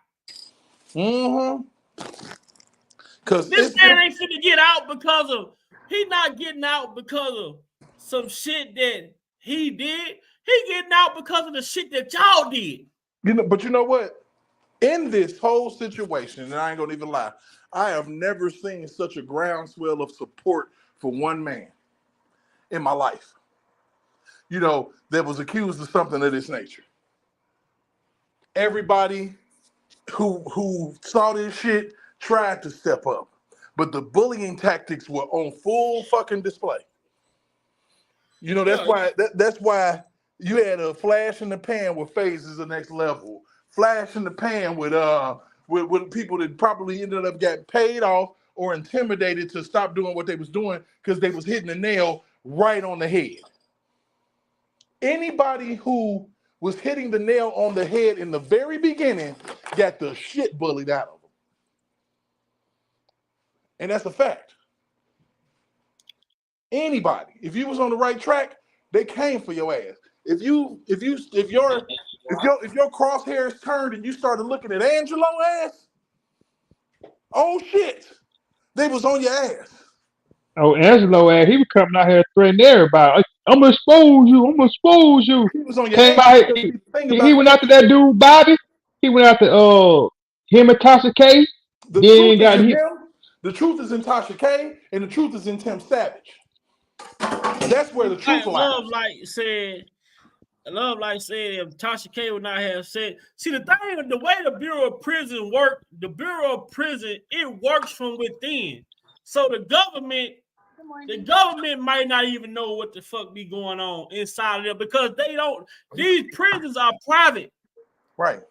[SPEAKER 10] Cause this man ain't finna get out he's not getting out because of some shit that he did. He getting out because of the shit that y'all did.
[SPEAKER 11] But you know what? In this whole situation, and I ain't gonna even lie, I have never seen such a groundswell of support for one man in my life. That was accused of something of this nature. Everybody who saw this shit tried to step up, but the bullying tactics were on full fucking display. That's why you had a flash in the pan with FaZe is the next level. Flash in the pan with people that probably ended up getting paid off or intimidated to stop doing what they was doing because they was hitting the nail right on the head. Anybody who was hitting the nail on the head in the very beginning got the shit bullied out of them. And that's a fact. Anybody, if you was on the right track, they came for your ass. If your crosshairs turned and you started looking at Angelo ass, oh shit, they was on your ass.
[SPEAKER 9] Oh, Angelo ass, he was coming out here threatening everybody. Like, I'm gonna expose you.
[SPEAKER 11] He was on your ass.
[SPEAKER 9] He went after that dude Bobby. He went after him and Tasha K.
[SPEAKER 11] The truth is in Tasha K, and the truth is in Tim Savage. That's where the truth lies.
[SPEAKER 10] Love like said, if Tasha K would not have said, see the thing, the way the Bureau of Prison work, it works from within. So the government might not even know what the fuck be going on inside of there because these prisons are private.
[SPEAKER 11] Right.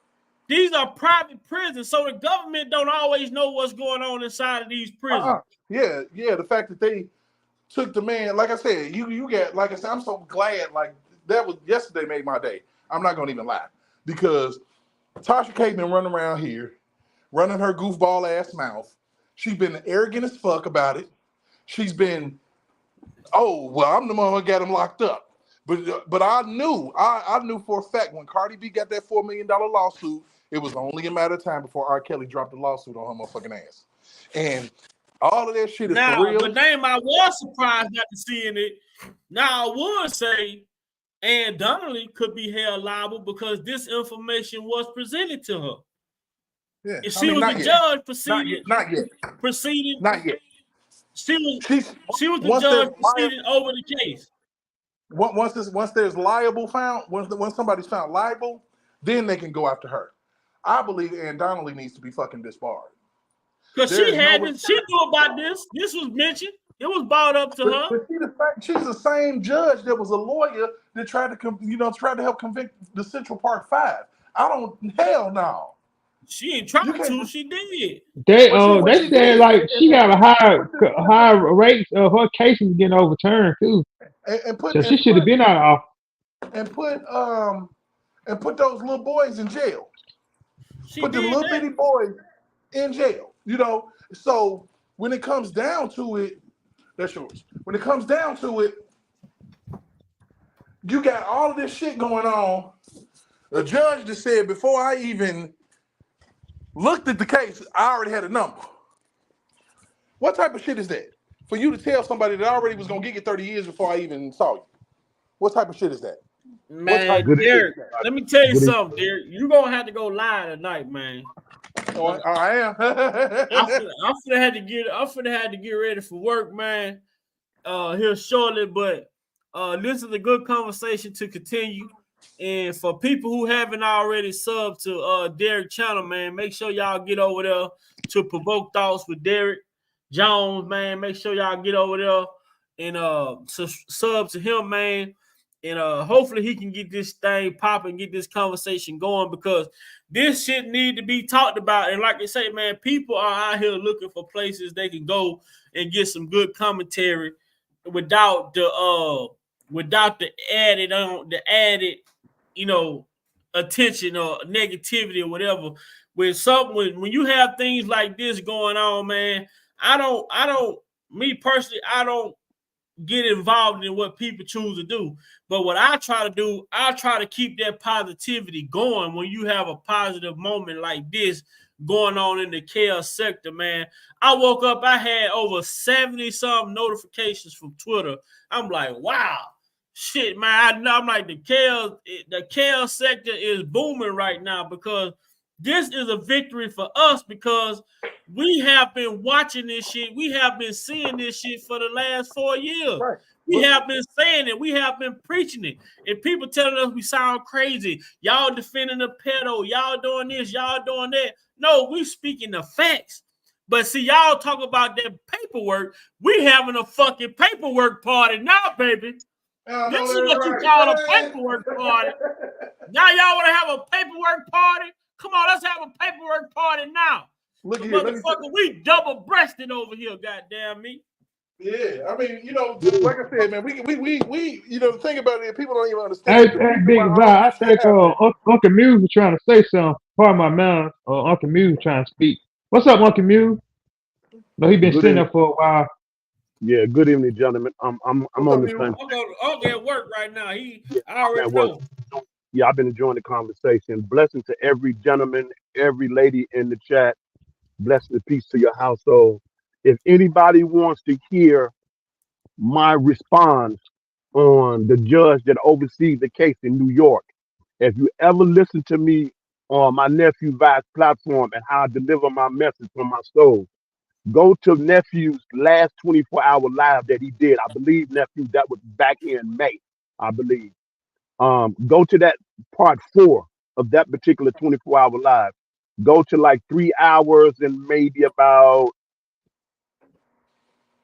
[SPEAKER 10] These are private prisons, so the government don't always know what's going on inside of these prisons.
[SPEAKER 11] Yeah. The fact that they took the man, like I said, you get, like I said, I'm so glad, like that was yesterday made my day. I'm not gonna even lie. Because Tasha K been running around here, running her goofball ass mouth. She's been arrogant as fuck about it. She's been, I'm the one who got him locked up. But I knew for a fact when Cardi B got that $4 million lawsuit, it was only a matter of time before R.Kelly dropped the lawsuit on her motherfucking ass. And all of that shit is for real.
[SPEAKER 10] But name I was surprised not to seeing it. Now I would say Ann Donnelly could be held liable because this information was presented to her.
[SPEAKER 11] Yeah,
[SPEAKER 10] if she was the judge proceeding.
[SPEAKER 11] Not yet.
[SPEAKER 10] She was the judge proceeding over the case.
[SPEAKER 11] Once there's liable found, once somebody's found liable, then they can go after her. I believe Ann Donnelly needs to be fucking disbarred.
[SPEAKER 10] Because she knew about this. This was mentioned. It was brought up to her.
[SPEAKER 11] But she's the same judge that was a lawyer that tried to help convict the Central Park Five. Hell no.
[SPEAKER 10] She ain't trying to. She did.
[SPEAKER 9] They said like she got a high rates of her cases getting overturned too. So she should have been out of
[SPEAKER 11] office. And put those little boys in jail. Put them little bitty boys in jail. So when it comes down to it, that's yours. When it comes down to it, you got all of this shit going on. The judge just said before I even looked at the case, I already had a number. What type of shit is that? For you to tell somebody that I already was gonna give you 30 years before I even saw you. What type of shit is that?
[SPEAKER 10] Man, Derek, let me tell you something, Derek. You're gonna have to go live tonight, man.
[SPEAKER 11] Oh, I am.
[SPEAKER 10] I'm finna have to get ready for work, man. Here shortly, but this is a good conversation to continue. And for people who haven't already subbed to Derek channel, man, make sure y'all get over there to Provoke Thoughts with Derek Jones, man. Make sure y'all get over there and sub to him, man. And hopefully he can get this thing popping, get this conversation going, because this shit need to be talked about. And like I say, man, people are out here looking for places they can go and get some good commentary without the added attention or negativity or whatever. When you have things like this going on, man, me personally, I don't get involved in what people choose to do. But what I try to do, I try to keep that positivity going when you have a positive moment like this going on in the chaos sector, man. I woke up, I had over 70-something notifications from Twitter. I'm like, wow, shit, man. I'm like, the chaos sector is booming right now, because this is a victory for us, because we have been watching this shit. We have been seeing this shit for the last 4 years. Right. We have been saying it. We have been preaching it. And people telling us we sound crazy. Y'all defending the pedo. Y'all doing this. Y'all doing that. No, we speaking the facts. But see, y'all talk about that paperwork. We having a fucking paperwork party now, baby. This is what you call a paperwork party. Now y'all want to have a paperwork party? Come on, let's have a paperwork party now. Look here, motherfucker, we double-breasted over here, goddamn me.
[SPEAKER 11] Yeah, I mean, like I said, man, we the thing about it, people don't even understand.
[SPEAKER 9] Hey, Big Vi, I think Uncle Muse was trying to say something. Pardon my mouth. Uncle Muse trying to speak. What's up, Uncle Muse? No, he been sitting there for a while.
[SPEAKER 18] Yeah, good evening, gentlemen. I'm on the same.
[SPEAKER 10] Uncle at work right now. I already know.
[SPEAKER 18] Yeah, I've been enjoying the conversation. Blessing to every gentleman, every lady in the chat. Blessing and peace to your household. If anybody wants to hear my response on the judge that oversees the case in New York, if you ever listen to me on my nephew Vi's platform and how I deliver my message from my soul, go to nephew's last 24-hour live that he did. I believe, nephew, that was back in May, I believe. Go to that part 4 of that particular 24-hour live. Go to like 3 hours and maybe about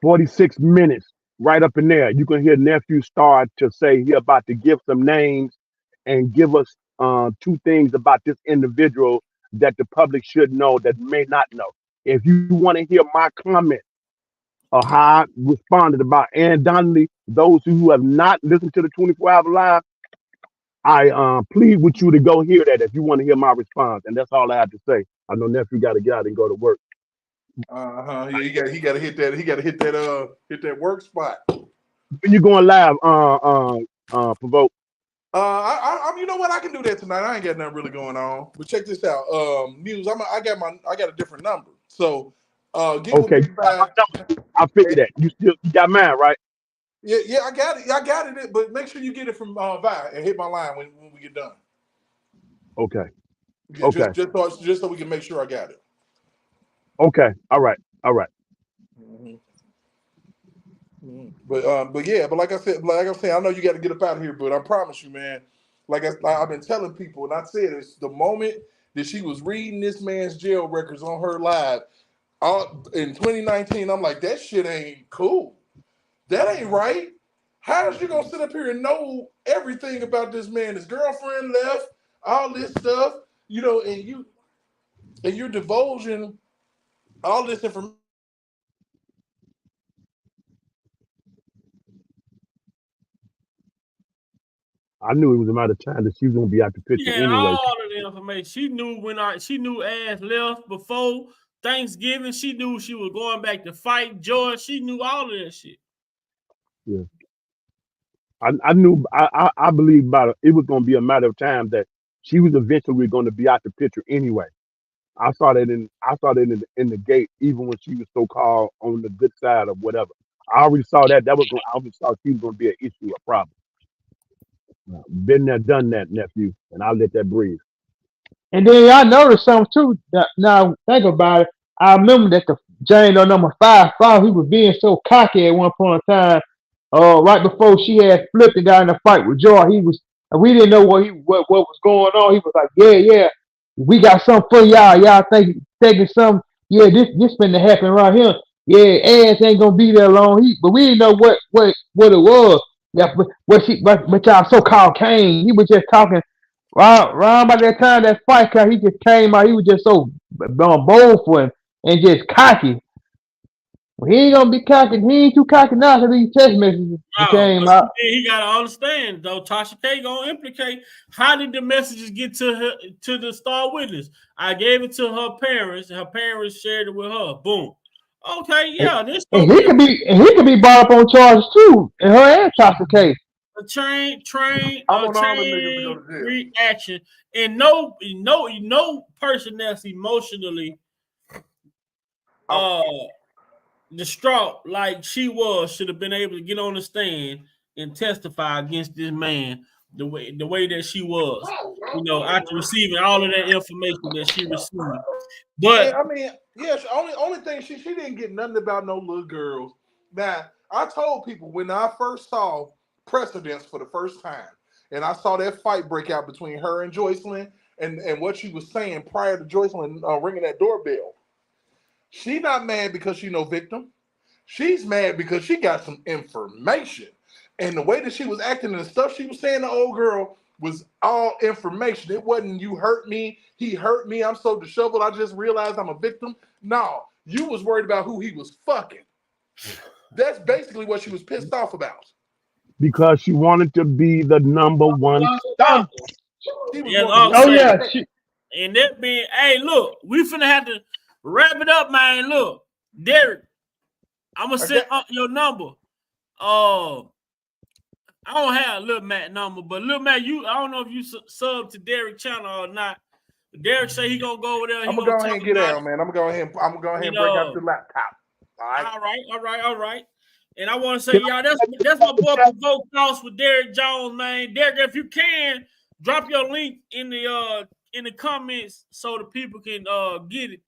[SPEAKER 18] 46 minutes, right up in there. You can hear nephew start to say he about to give some names and give us 2 things about this individual that the public should know that may not know. If you want to hear my comment or how I responded about Ann Donnelly, those who have not listened to the 24-hour live, I plead with you to go hear that if you want to hear my response. And that's all I have to say. I know nephew got to get out and go to work.
[SPEAKER 11] Yeah, he got to hit that. He got to hit that work spot.
[SPEAKER 18] When you going live, Provoke?
[SPEAKER 11] You know what? I can do that tonight. I ain't got nothing really going on. But check this out. Muse, I got a different number. So
[SPEAKER 18] okay, I figured that. You got mine, right?
[SPEAKER 11] Yeah, I got it. I got it. But make sure you get it from Vi and hit my line when we get done.
[SPEAKER 18] Okay.
[SPEAKER 11] Just so we can make sure I got it.
[SPEAKER 18] Okay. All right.
[SPEAKER 11] Mm-hmm. Mm-hmm. But like I said, I know you got to get up out of here. But I promise you, man. Like I've been telling people, and I said it's the moment that she was reading this man's jail records on her live in 2019. I'm like, that shit ain't cool. That ain't right. How is you gonna sit up here and know everything about this man? His girlfriend left, all this stuff, you know, and you're divulging all this information.
[SPEAKER 18] I knew it was a matter of time that she was gonna be out the picture
[SPEAKER 10] Yeah,
[SPEAKER 18] anyway.
[SPEAKER 10] all of the information. She knew Ash left before Thanksgiving. She knew she was going back to fight George. She knew all of that shit.
[SPEAKER 18] Yeah. I knew I believed about it was gonna be a matter of time that she was eventually gonna be out the picture anyway. I saw that in the gate, even when she was so called on the good side of whatever. I already saw that I already saw she was gonna be an issue, a problem. Been there, done that, nephew, and I'll let that breathe.
[SPEAKER 9] And then I noticed something too. Now think about it. I remember that the Jane on number 5, he was being so cocky at one point in time. Right before she had flipped and got in a fight with Joy, we didn't know what was going on. He was like, yeah, we got something for y'all. Y'all thinking something? Yeah, this finna happen right here. Yeah, ass ain't gonna be there long. But we didn't know what it was. Yeah, but y'all so called Kane. He was just talking. Round by that time that fight, cause he just came out. He was just so bold for him and just cocky. Well, he ain't gonna be cocky. He ain't too cocky now because these text messages came
[SPEAKER 10] But
[SPEAKER 9] out.
[SPEAKER 10] he gotta understand though. Tasha K gonna implicate. How did the messages get to the star witness? I gave it to her parents, and her parents shared it with her. Boom. Okay, yeah, this
[SPEAKER 9] And
[SPEAKER 10] gonna
[SPEAKER 9] he could be brought up on charges too, in her and Tasha K.
[SPEAKER 10] a chain
[SPEAKER 11] I want all them niggas to go to jail.
[SPEAKER 10] reaction, and no person that's emotionally distraught like she was should have been able to get on the stand and testify against this man the way that she was, after receiving all of that information that she received. But
[SPEAKER 11] I mean, yeah, only thing she didn't get nothing about no little girls. Now, I told people when I first saw Precedence for the first time, and I saw that fight break out between her and Joycelyn, and what she was saying prior to Joycelyn ringing that doorbell. She not mad because she no victim. She's mad because she got some information. And the way that she was acting and the stuff she was saying to old girl was all information. It wasn't you hurt me, he hurt me, I'm so disheveled, I just realized I'm a victim. No, you was worried about who he was fucking. That's basically what she was pissed off about.
[SPEAKER 18] Because she wanted to be the number one star.
[SPEAKER 10] And that being, hey, look, we finna have to wrap it up, man. Look, Derek, I'm gonna send up your number. I don't have Lil Matt number, but Lil Matt, I don't know if you sub to Derek channel or not. Derek say he gonna go over there.
[SPEAKER 11] I'm gonna go ahead and get out, man. I'm gonna go ahead and bring out the laptop.
[SPEAKER 10] All right. And I want to say, y'all, that's my boy Provoke House with Derek Jones, man. Derek, if you can, drop your link in the comments so the people can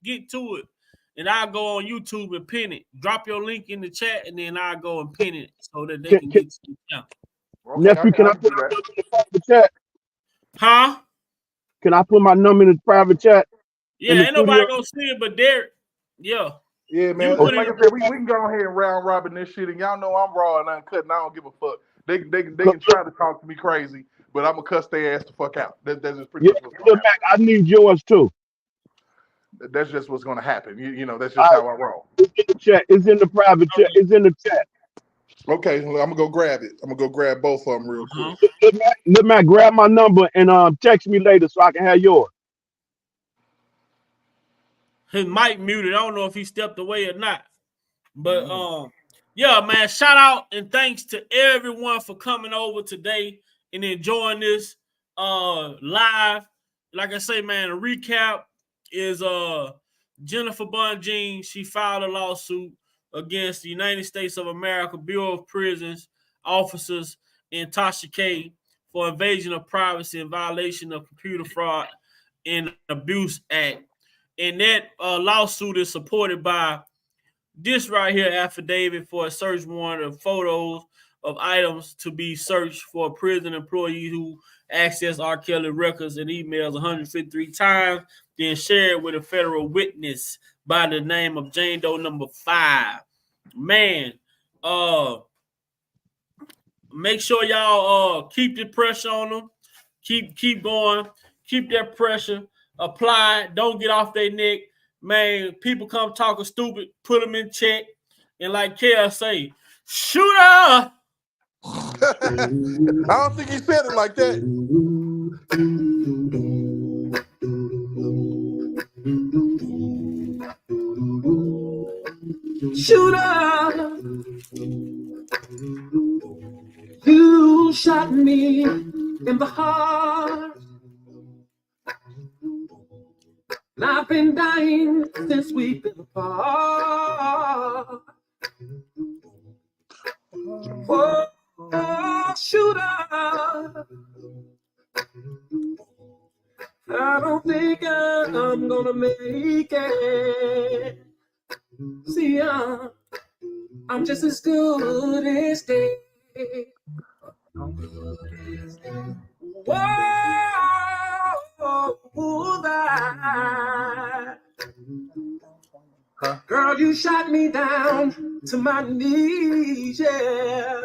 [SPEAKER 10] get to it. And I'll go on YouTube and pin it. Drop your link in the chat, and then I'll go and pin it so that they can get to the channel.
[SPEAKER 18] Nephew, can I put my number in the private chat?
[SPEAKER 10] Huh?
[SPEAKER 18] Can I put my number in the private chat?
[SPEAKER 10] Yeah, ain't nobody gonna see it but Derek. Yeah.
[SPEAKER 11] Yeah, man. Like I said, we can go ahead and round robin this shit, and y'all know I'm raw and uncut, and I don't give a fuck. They can try to talk to me crazy, but I'm gonna cuss their ass the fuck out. That's just pretty much what's gonna happen.
[SPEAKER 18] I need yours too.
[SPEAKER 11] That's just what's gonna happen. You know, that's just how I roll.
[SPEAKER 18] It's in the chat. It's in the private chat. It's in the chat.
[SPEAKER 11] Okay, well, I'm gonna go grab it. I'm gonna go grab both of them real quick.
[SPEAKER 18] Let me grab my number and text me later so I can have yours.
[SPEAKER 10] His mic muted. I don't know if he stepped away or not. But yeah, man, shout out and thanks to everyone for coming over today and enjoying this live. Like I say, man, a recap is Jennifer Bunjean. She filed a lawsuit against the United States of America Bureau of Prisons officers and Tasha K for invasion of privacy and violation of Computer Fraud and Abuse Act. And that lawsuit is supported by this right here affidavit for a search warrant of photos of items to be searched for a prison employee who accessed R.Kelly records and emails 153 times, then shared with a federal witness by the name of Jane Doe number 5. Man, make sure y'all keep the pressure on them. Keep going. Keep that pressure applied. Don't get off their neck. Man, people come talking stupid, put them in check. And like Kel say, shoot her.
[SPEAKER 11] I don't think he said it like that.
[SPEAKER 4] Shooter, you shot me in the heart. And I've been dying since we've been apart. Oh, shooter, I don't think I'm gonna make it. See, I'm just as good as dead. Whoa, that. Girl, you shot me down to my knees, yeah.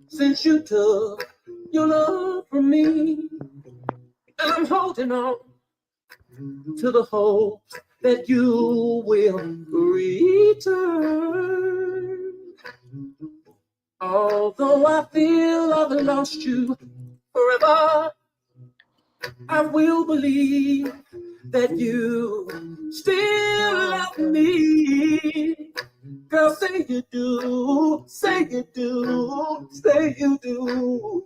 [SPEAKER 4] Since you took your love from me, and I'm holding on to the hope that you will return. Although I feel I've lost you forever, I will believe that you still love me. Girl, say you do, say you do, say you do.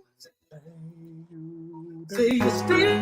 [SPEAKER 4] Say you still.